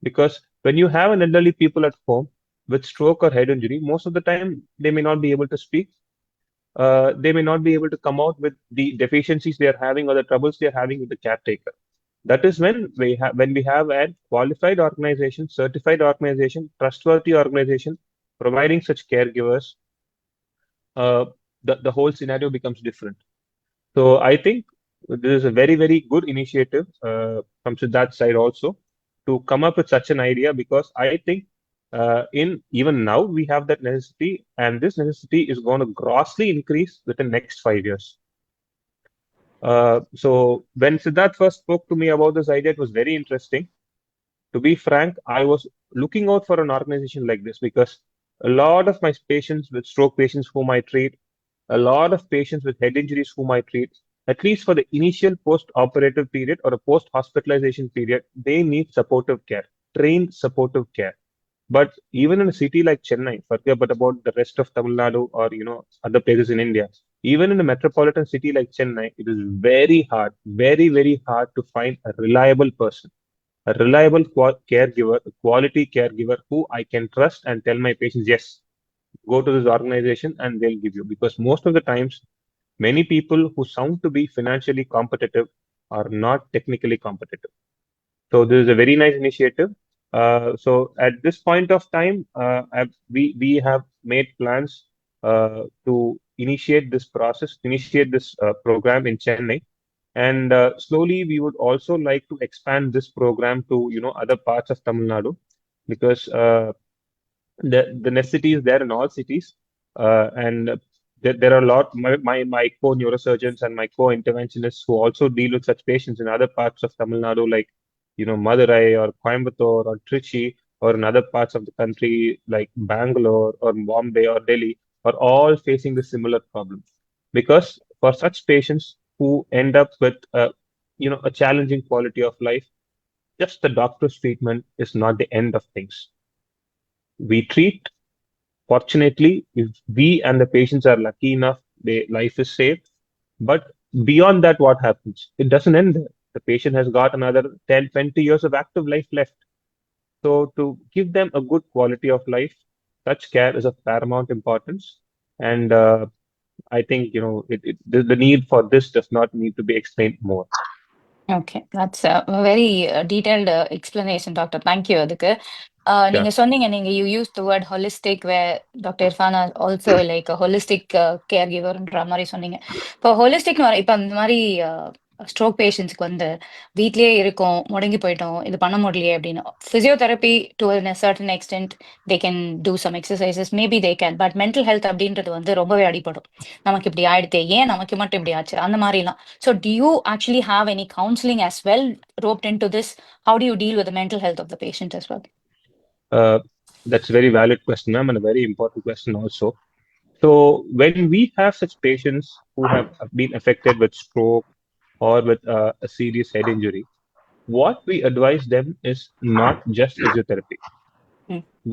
Because when you have an elderly people at home with stroke or head injury, most of the time they may not be able to speak. They may not be able to come out with the deficiencies they are having or the troubles they are having with the caretaker. That is when we have a qualified organization, certified organization, trustworthy organization providing such caregivers, the whole scenario becomes different. So I think this is a very, very good initiative from Siddharth's side also to come up with such an idea, because I think in even now we have that necessity, and this necessity is going to grossly increase within next 5 years. So when Siddharth first spoke to me about this idea, it was very interesting. To be frank, I was looking out for an organization like this, because a lot of my patients with stroke patients whom I treat, a lot of patients with head injuries whom I treat, at least for the initial post-operative period or a post-hospitalization period, they need supportive care, trained supportive care. But even in a city like Chennai, forget about the rest of Tamil Nadu or other places in India, even in a metropolitan city like Chennai, it is very hard, very, very hard to find a reliable person, a reliable caregiver, a quality caregiver who I can trust and tell my patients, yes, go to this organization and they'll give you. Because most of the times, many people who sound to be financially competitive are not technically competitive. So this is a very nice initiative. So at this point of time, we have made plans to initiate this process, initiate this program in Chennai, and slowly we would also like to expand this program to other parts of Tamil Nadu, because the necessity is there in all cities, and there are a lot my co-neurosurgeons and my co-interventionists who also deal with such patients in other parts of Tamil Nadu, like Madurai or Coimbatore or Trichy, or in other parts of the country like Bangalore or Bombay or Delhi, are all facing the similar problem. Because for such patients who end up with a challenging quality of life, just the doctor's treatment is not the end of things. We treat, fortunately, if we and the patients are lucky enough, their life is saved. But beyond that, what happens? It doesn't end there. The patient has got another 10, 20 years of active life left. So to give them a good quality of life, such care is of paramount importance. And I think, the need for this does not need to be explained more. Okay, that's a very detailed explanation, Doctor. Thank you. அதுக்கு நீங்க சொன்னீங்க, you used the word holistic, where Dr. Irfan is also like a holistic caregiverன்ற மாதிரி சொன்னீங்க. இப்போ holistic இப்போ அந்த மாதிரி stroke பேஷண்ட்ஸ்க்கு வந்து வீட்லயே இருக்கோம், முடங்கி போயிட்டோம், இது பண்ண முடியலையே அப்படின்னு, physiotherapy to a certain extent they can do some exercises, maybe they can, but mental health அப்படின்றது வந்து ரொம்பவே அடிபடும். நமக்கு இப்படி ஆயிடுதே, ஏன் நமக்கு மட்டும் இப்படி ஆச்சு, அந்த மாதிரிலாம். So do you actually have any counseling as well roped into this? How do you deal with the mental health of the patient as well? That's a very valid question, ma'am, and a very important question also. So when we have such patients who have been affected with stroke or with a serious head injury, what we advise them is not just physiotherapy.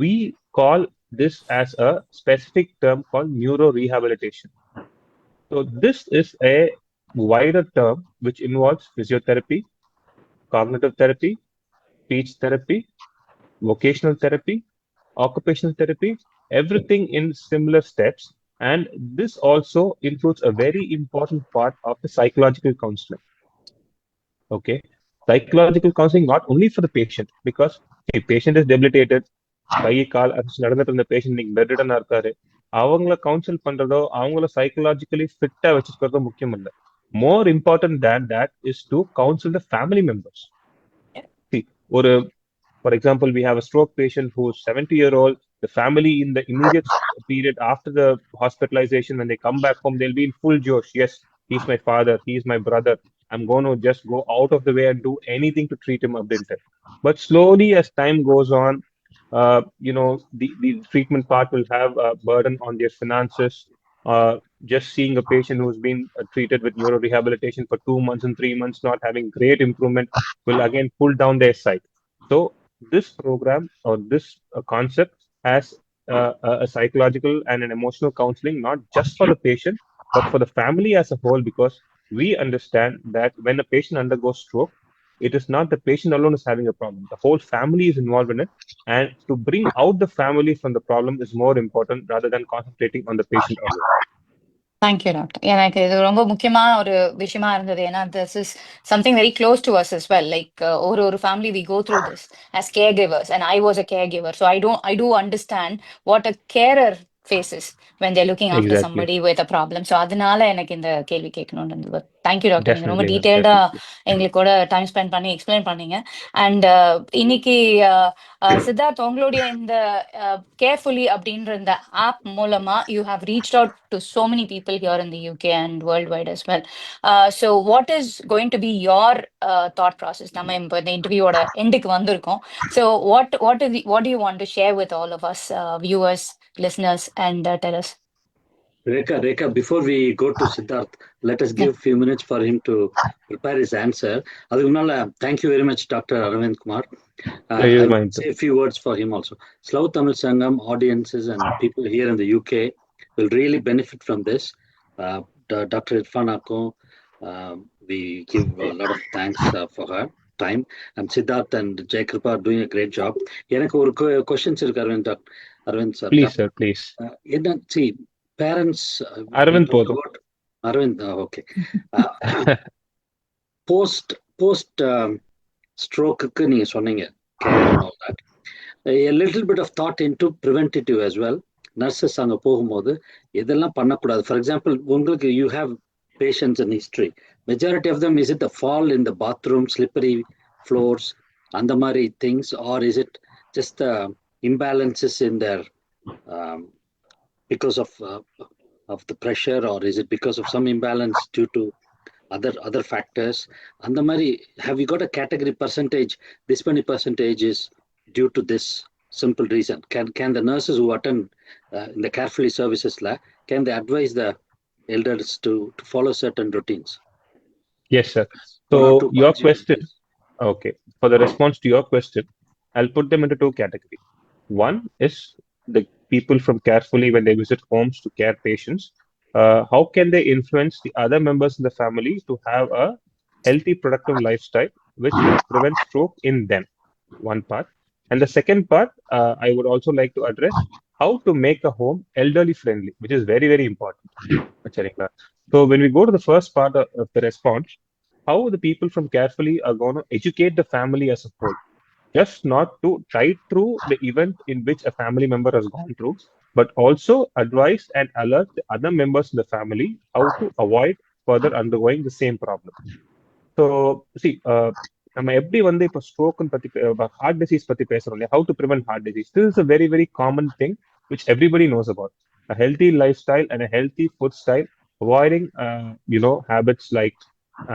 We call this as a specific term called neurorehabilitation. So this is a wider term which involves physiotherapy, cognitive therapy, speech therapy, vocational therapy, occupational therapy, everything in similar steps. And this also includes a very important part of the psychological counseling. Okay, psychological counseling not only for the patient, because a patient is debilitated, கை கால் நடந்துட்டு இருந்த patient நீங்க பெட்ரிடனா இருக்காரு, அவங்கள council பண்றதோ அவங்கள psychologically ஃபிட்டா வச்சுக்கிறதோ முக்கியம் இல்லை. More important than that is to council the family members. ஒரு For example, we have a stroke patient who's 70-year-old. The family in the immediate period after the hospitalization, when they come back home, they'll be in full josh. Yes, he's my father, he's my brother. I'm going to just go out of the way and do anything to treat him up until. But slowly, as time goes on, the treatment part will have a burden on their finances. Just seeing a patient who's been treated with neuro rehabilitation for 2 months and 3 months, not having great improvement, will again pull down their sight. So this program or this concept has a psychological and an emotional counseling, not just for the patient, but for the family as a whole, because we understand that when a patient undergoes stroke, it is not the patient alone is having a problem. The whole family is involved in it. And to bring out the family from the problem is more important rather than concentrating on the patient alone. Thank you doctor. எனக்கு இது ரொம்ப முக்கியமான ஒரு விஷயமா இருந்தது. ஏன்னா this is something very close to us as well. Like ஒரு family we go through this as caregivers, and I was a caregiver, so I do understand what a carer faces when they're looking after Exactly. somebody with a problem. So அதனால எனக்கு இந்த கேள்வி கேட்கணும்னு இருந்தது. Thank you doctor. நீங்க ரொம்ப Definitely, டீடைல்டா definitely. எங்களுக்கு கூட டைம் ஸ்பெண்ட் பண்ணி எக்ஸ்பிளைன் பண்ணீங்க. அண்ட் இன்னைக்கு சித்தார்த், உங்களுடைய இந்த கேர்ஃபுல்லி அப்படின்ற இந்த ஆப் மூலமா you have reached out to so many people here in the UK and worldwide as well. So what is going to be your thought process? நம்ம இப்போ இந்த இன்டர்வியூவோட எண்டுக்கு வந்திருக்கோம். So what do you want to share with all of us, viewers, listeners, and tell us? Rekha, before we go to Siddharth, let us give a few minutes for him to prepare his answer. Thank you very much, Dr. Aravind Kumar. I will say a few words for him also. Slough Tamil Sangam audiences and people here in the UK will really benefit from this. Dr. Irfan Akko, we give a lot of thanks for her time. And Siddharth and Jayakripa are doing a great job. எனக்கு ஒரு questions இருக்கு Arvind sir. Please sir, please. See, parents. Arvind போதும். Arvind, okay. Post stroke க்கு நீங்க சொன்னீங்க care and all that. A little bit of thought into preventative as well. Nurses அங்க போகும்போது இதெல்லாம் பண்ணக்கூடாது. For example, உங்களுக்கு you have patients in history. Majority of them, is it the fall in the bathroom, slippery floors, and the மாதிரி things, or is it just the imbalances in their because of the pressure, or is it because of some imbalance due to other factors? And the மாதிரி, have you got a category percentage? This many percentage is due to this simple reason. Can the nurses who attend in the carefully services can they advise the elders to follow certain routines? Yes, sir. So your question, okay. For the response to your question, I'll put them into two categories. One is the people from carefully when they visit homes to care patients. How can they influence the other members in the family to have a healthy, productive lifestyle, which will prevent stroke in them? One part. And the second part, I would also like to address how to make a home elderly friendly, which is very, very important. So when we go to the first part of the response, how the people from carefully are going to educate the family as a whole, just not to tide through the event in which a family member has gone through, but also advise and alert the other members in the family how to avoid further undergoing the same problem. So see, நம்ம எப்படி வந்து இப்போ stroke பத்தி heart disease பத்தி பேசுறோம் இல்லையா, how to prevent heart disease. This is a very, very common thing which everybody knows about. A healthy lifestyle and a healthy food style, avoiding habits like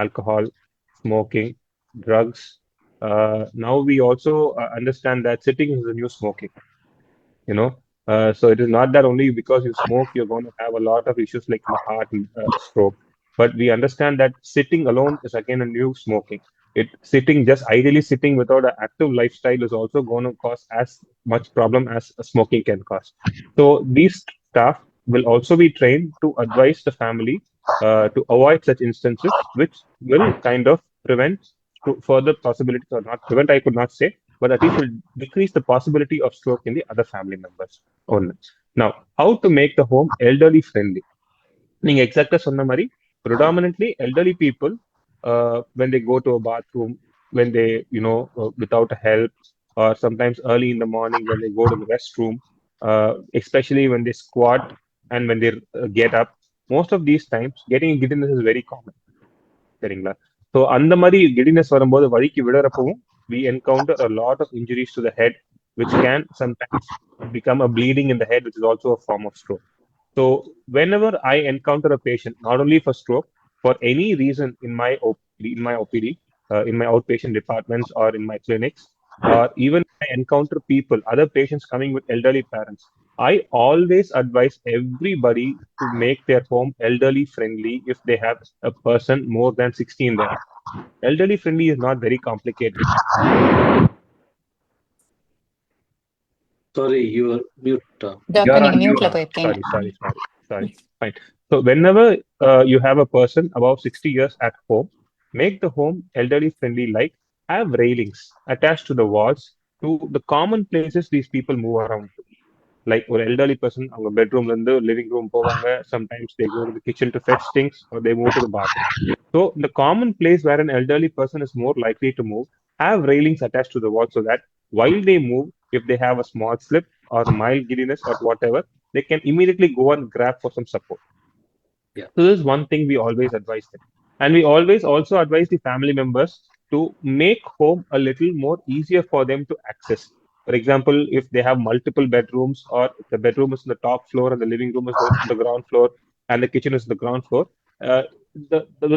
alcohol, smoking, drugs. Now we also understand that sitting is the new smoking. So it is not that only because you smoke you're going to have a lot of issues like heart and stroke, but we understand that sitting alone is again a new smoking. Just ideally sitting without an active lifestyle is also going to cause as much problem as smoking can cause. So these staff will also be trained to advise the family to avoid such instances, which will kind of prevent further possibilities, or not prevent, I could not say, but at least will decrease the possibility of stroke in the other family members only. Now, how to make the home elderly friendly? நீங்க எக்ஸாக்டா சொன்ன மாதிரி predominantly elderly people, when they go to a bathroom, when they without a help, or sometimes early in the morning when they go to the restroom, especially when they squat and when they get up, most of these times getting giddiness is very common. சரிங்களா? So அந்த மாதிரி giddiness வரும்போது வழிக்கு விடுறப்பவும் we encounter a lot of injuries to the head, which can sometimes become a bleeding in the head, which is also a form of stroke. So whenever I encounter a patient, not only for stroke, for any reason in my OPD, in my outpatient departments or in my clinics, or even I encounter people, other patients coming with elderly parents, I always advise everybody to make their home elderly friendly if they have a person more than 60 in their house. Elderly friendly is not very complicated. Sorry, you are mute. Doctor நீங்க மியூட்ல போயிருக்கீங்க. Sorry. Fine. So whenever you have a person above 60 years at home, make the home elderly friendly, like have railings attached to the walls to the common places these people move around to. Like ஒரு elderly person அவங்க பெட்ரூம்ல இருந்து living room போவாங்க, sometimes they go to the kitchen to fetch things, or they move to the bathroom. So the common place where an elderly person is more likely to move, have railings attached to the wall so that while they move, if they have a small slip or mild giddiness or whatever, they can immediately go and grab for some support. Yeah. So this is one thing we always advise them. And we always also advise the family members to make home a little more easier for them to access. For example, if they have multiple bedrooms, or the bedroom is on the top floor and the living room is on the ground floor and the kitchen is on the ground floor, uh,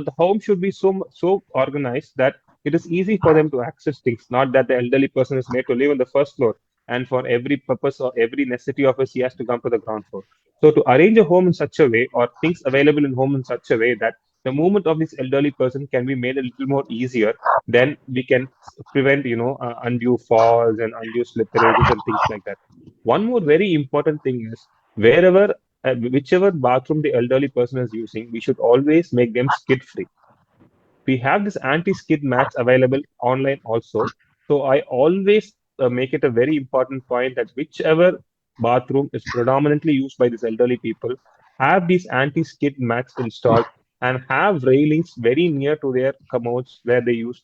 the home should be so organized that it is easy for them to access things. Not that the elderly person is made to live on the first floor, and for every purpose or every necessity of his, he has to come to the ground floor. So to arrange a home in such a way, or things available in home in such a way that the movement of this elderly person can be made a little more easier, then we can prevent, undue falls and undue slipperages and things like that. One more very important thing is, whichever bathroom the elderly person is using, we should always make them skid free. We have this anti-skid mats available online also. So I always make it a very important point that whichever bathroom is predominantly used by these elderly people, have these anti-skid mats installed and have railings very near to their commodes where they use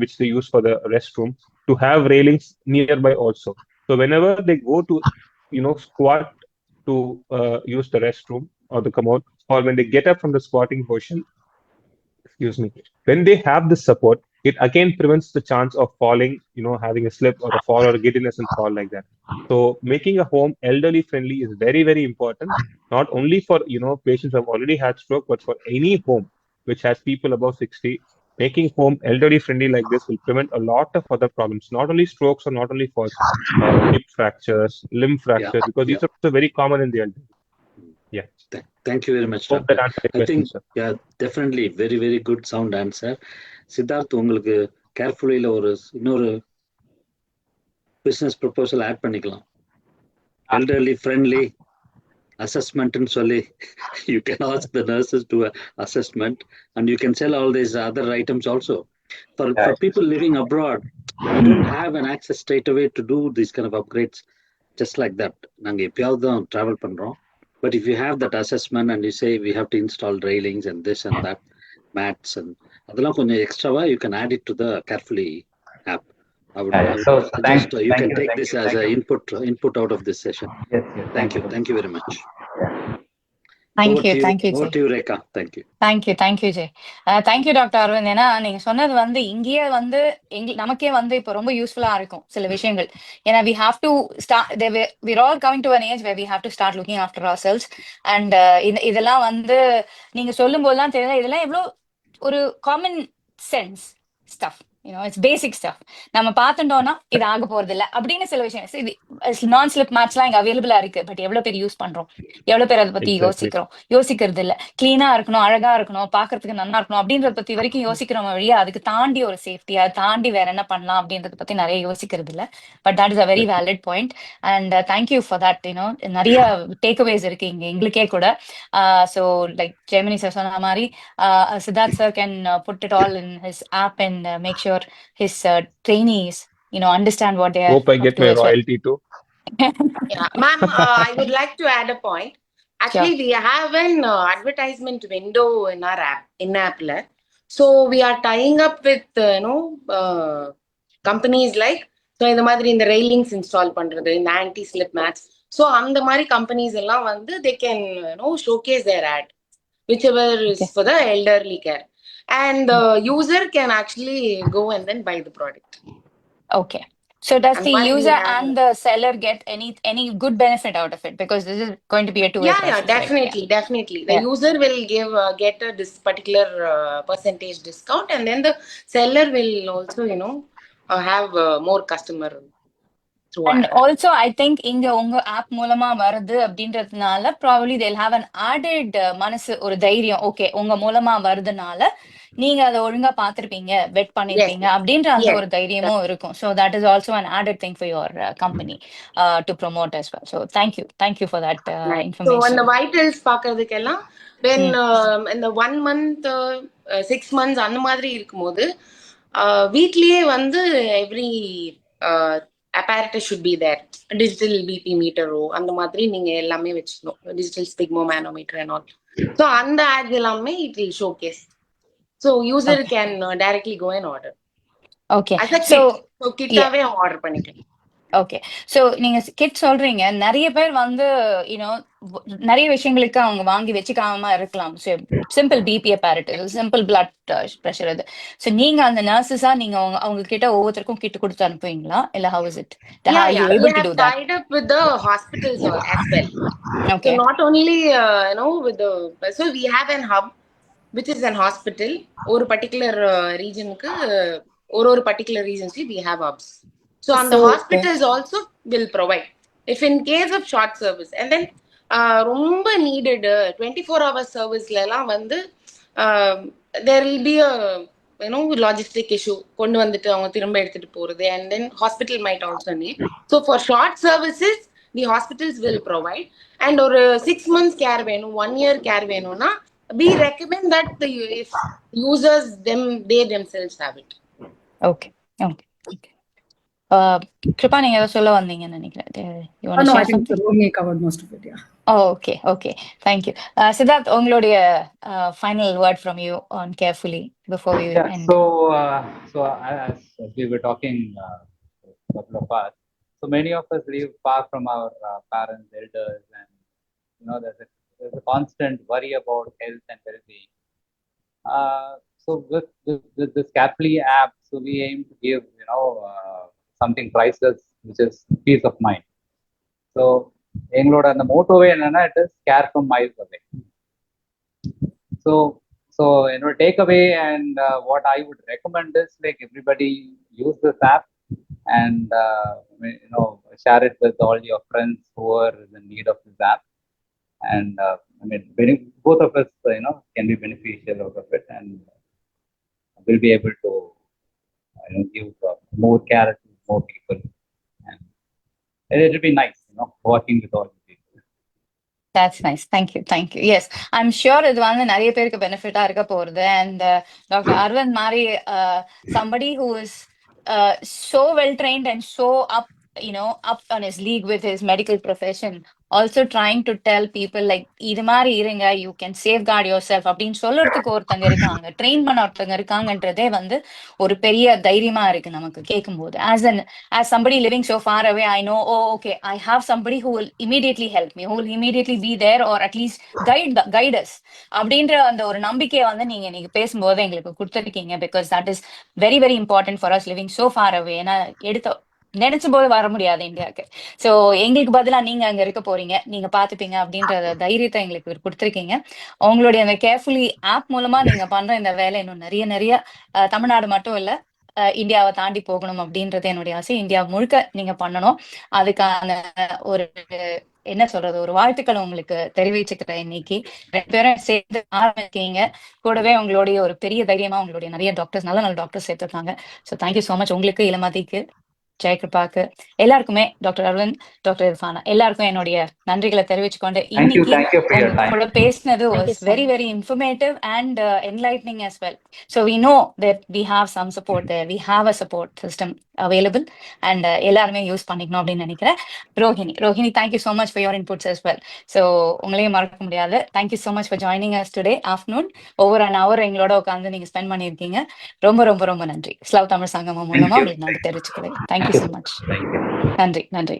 which they use for the restroom, to have railings nearby also. So whenever they go to, squat to use the restroom or the commode, or when they get up from the squatting position, when they have this support, it again prevents the chance of falling, having a slip or a fall or a giddiness and fall like that. So making a home elderly friendly is very, very important, not only for, patients who have already had stroke, but for any home which has people above 60. Making home elderly friendly like this will prevent a lot of other problems, not only strokes or not only falls, hip fractures, limb fractures, because these are also very common in the elderly. Yeah. Thank you very much, Hope Doctor. that answered the I question, think, sir. yeah, definitely very, very good sound answer. Siddharth, உங்களுக்கு கேர்ஃபுல்லில இன்னொரு business proposal add பண்ணிக்கலாம். Elderly friendly அசஸ்மெண்ட்னு சொல்லி you can ask the nurses to assessment, and you can sell all these other items also. For people living abroad, we don't have an access straight away to do these kind of upgrades just like that. நாங்க எப்பயாவது தான் travel பண்றோம். But if you have that assessment and you say we have to install railings and this and that, mats and அதெல்லாம் கொஞ்சம் எக்ஸ்ட்ராவா, you can add it to the Carefully app. I would suggest you can take this as an input out of this session. Yes. Thank you very much. Thank you, Over to you, Rekha. Thank you. Thank you, Jay. Thank you, doctor Aravind. ஏன்னா நீங்க சொன்னது இங்கேயே நமக்கே இப்போ ரொம்ப யூஸ்ஃபுல்லா இருக்கும் சில விஷயங்கள். ஏன்னா we have to start, we're all coming to an age where we have to start looking after ourselves. And இதெல்லாம் நீங்க சொல்லும் போதுதான் தெரியுது, இதெல்லாம் எவ்வளவு ஒரு common sense stuff. It's basic stuff. நம்ம பார்த்துட்டோம்னா இது ஆக போறது இல்லை அப்படின்னு சில விஷயம். நான் ஸ்லிப் மேட்ச்லாம் இங்க அவைலபிளா இருக்கு. பட் எவ்வளவு பேர் யூஸ் பண்றோம், எவ்வளவு பேர் அதை பத்தி யோசிக்கிறது இல்ல. கிளீனா இருக்கணும், அழகா இருக்கணும், பாக்குறதுக்கு நல்லா இருக்கணும் அப்படின்றத பத்தி வரைக்கும் யோசிக்கிறோம் வழியா, அதுக்கு தாண்டி ஒரு சேஃப்டி, அதை தாண்டி வேற என்ன பண்ணலாம் அப்படின்றத பத்தி நிறைய யோசிக்கிறது இல்ல. But that is a very valid point. And thank you for that. நிறைய டேக்அவேஸ் இருக்கு இங்க எங்களுக்கே கூட. ஸோ லைக் ஜெமினி சார் சொன்ன மாதிரி, Siddharth sir can put it all in his app and make sure his trainees understand what they are. Hope I get my royalty too. Yeah, ma'am, I would like to add a point. Actually, we have an advertisement window in our app, in-app. So we are tying up with companies like, so இந்த மாதிரி இந்த railings install பண்றது, இந்த anti slip mats. So அந்த மாதிரி companies எல்லாம் they can showcase their ad, whichever is for the elderly care. And the user can actually go and then buy the product. Okay. So does And the while we user have and the seller get any good benefit out of it? Because this is going to be a two-way process, right? definitely, definitely. The Yeah. user will get this particular percentage discount, and then the seller will also, have more customer through And ad. also, I think இங்க உங்க app மூலமா வருது அப்படின்றதுனால probably they'll have an added மனசு ஒரு தைரியம். Okay, உங்க மூலமா வருதுனால நீங்க அதை ஒழுங்கா பார்த்திருப்பீங்க, வெட் Yes, பண்ணிருப்பீங்க அப்படின்ற அந்த yes. ஒரு தைரியமும் இருக்கும். So that is also an added thing for your company to promote as well. So thank you for that Right. So information. அந்த vitals பார்க்கறதுக்கெல்லாம் when இந்த 1 month 6 months அந்த மாதிரி இருக்கும்போது வீட்லயே வந்து every apparatus should be there. Digital BP meter அந்த மாதிரி நீங்க எல்லாமே வச்சுக்கணும். Digital sphygmomanometer and all. So அந்த ads எல்லாமே it will showcase. So user can directly go and order. Okay. As a kit. So கிட்டாவே ஆர்டர் பண்ணிக்கலாம். ஓகே. ஸோ நீங்க கிட் சொல்றீங்க, நிறைய பேர் வந்து நிறைய விஷயங்களுக்கு அவங்க வாங்கி வச்சுக்காம இருக்கலாம். Simple BP apparatus, simple blood pressure இது. ஸோ நீங்க அந்த நர்சஸா நீங்க அவங்க கிட்ட ஒவ்வொருத்தருக்கும் கிட் கொடுத்து அனுப்புவீங்களா, இல்ல how is it? Are you able to do that? Tied up with the hospitals as well. Okay. So not only with the, so we have an hub which is an hospital. ஒரு particular regionக்கு ஒரு particular regions we have hubs. So and the hospitals also will provide if in case of short service, and then ரொம்ப needed 24-hour serviceல எல்லாம் வந்து there will be a logistic issue, கொண்டு வந்துட்டு அவங்க திரும்ப எடுத்துட்டு போறது, and then hospital might also need. So for short services the hospitals will provide, and ஒரு 6 months care வேணும், 1 year care வேணும்னா we recommend that the if users they themselves have it. Okay. Kripa, நீங்க ஏதோ சொல்ல வந்தீங்கன்னு நினைக்கிறேன். No, I think Rohini covered most of it. Yeah. Okay. Thank you. Siddharth, உங்களுடைய final word from you on Carefully before we end. So as we were talking, a couple of us, so many of us live far from our parents, elders, and there's a constant worry about health and well-being. So with this Carefully app, so we aim to give something priceless, which is peace of mind. So எங்களோட அந்த மோட்டோவே என்னன்னா, it is care from miles away. So என்னோட takeaway and what I would recommend is like everybody use this app and share it with all your friends who are in need of this app. And both of us can be beneficial out of it, and we'll be able to give more care to more people, and it will be nice working with all the people. That's nice. Thank you. Yes, I'm sure இது வந்து நிறைய பேருக்கு பெனிஃபிட்டா இருக்க போறது. And Dr. Arvind Mari, somebody who is so well trained and so up on his league with his medical profession, also trying to tell people like இது மாதிரி இருங்க, you can safeguard yourself அப்படின்னு சொல்றதுக்கு ஒருத்தங்க இருக்காங்க, ட்ரெயின் பண்ண ஒருத்தங்க இருக்காங்கன்றதே வந்து ஒரு பெரிய தைரியமா இருக்கு நமக்கு கேட்கும்போது. As somebody living so far away, I know, okay, I have somebody who will immediately help me, who will immediately be there or at least guide us அப்படின்ற அந்த ஒரு நம்பிக்கையை வந்து நீங்க பேசும்போது எங்களுக்கு கொடுத்துருக்கீங்க. Because that is very very important for us living so far away. ஏன்னா நினைச்ச போது வர முடியாது இந்தியாவுக்கு. ஸோ எங்களுக்கு பதிலா நீங்க அங்க இருக்க போறீங்க, நீங்க பாத்துப்பீங்க அப்படின்ற தைரியத்தை எங்களுக்கு கொடுத்துருக்கீங்க. உங்களுடைய அந்த கேர்ஃபுல்லி ஆப் மூலமா நீங்க பண்ற இந்த வேலை இன்னும் நிறைய தமிழ்நாடு மட்டும் இல்ல, இந்தியாவை தாண்டி போகணும் அப்படின்றது என்னுடைய ஆசை. இந்தியா முழுக்க நீங்க பண்ணணும். அதுக்கான ஒரு என்ன சொல்றது, ஒரு வாழ்த்துக்கள் உங்களுக்கு தெரிவிச்சுக்கிறேன். இன்னைக்கு 2 பேரும் சேர்ந்து ஆரம்பிக்கீங்க, கூடவே உங்களுடைய ஒரு பெரிய தைரியமா உங்களுடைய நிறைய டாக்டர்ஸ், நல்ல டாக்டர்ஸ் சேர்த்துருக்காங்க. So thank you so much. உங்களுக்கு, இளமதிக்கு, ஜெயகிருபாக்கு, எல்லாருக்குமே, டாக்டர் அரவிந்த், டாக்டர் இர்ஃபானா, எல்லாருக்கும் என்னுடைய நன்றிகளை தெரிவிச்சுக்கொண்டு இன்னைக்கு உங்களோட பேசினது was very very informative and enlightening as well. So we know that we have some support there, we have a support system available, and எல்லாருமே யூஸ் பண்ணிக்கணும் அப்படின்னு நினைக்கிறேன். Rohini, thank you so much for your inputs as well. So உங்களையும் மறக்க முடியாது. Thank you so much for joining us today afternoon. over an hour எங்களோட உட்காந்து நீங்க ஸ்பெண்ட் பண்ணியிருக்கீங்க. ரொம்ப ரொம்ப ரொம்ப நன்றி. ஸ்லவ் தமிழ் சங்கமம் மூலமா உங்களுக்கு நன்றி தெரிவிச்சுக்கிறேன். Thank you so much. நன்றி.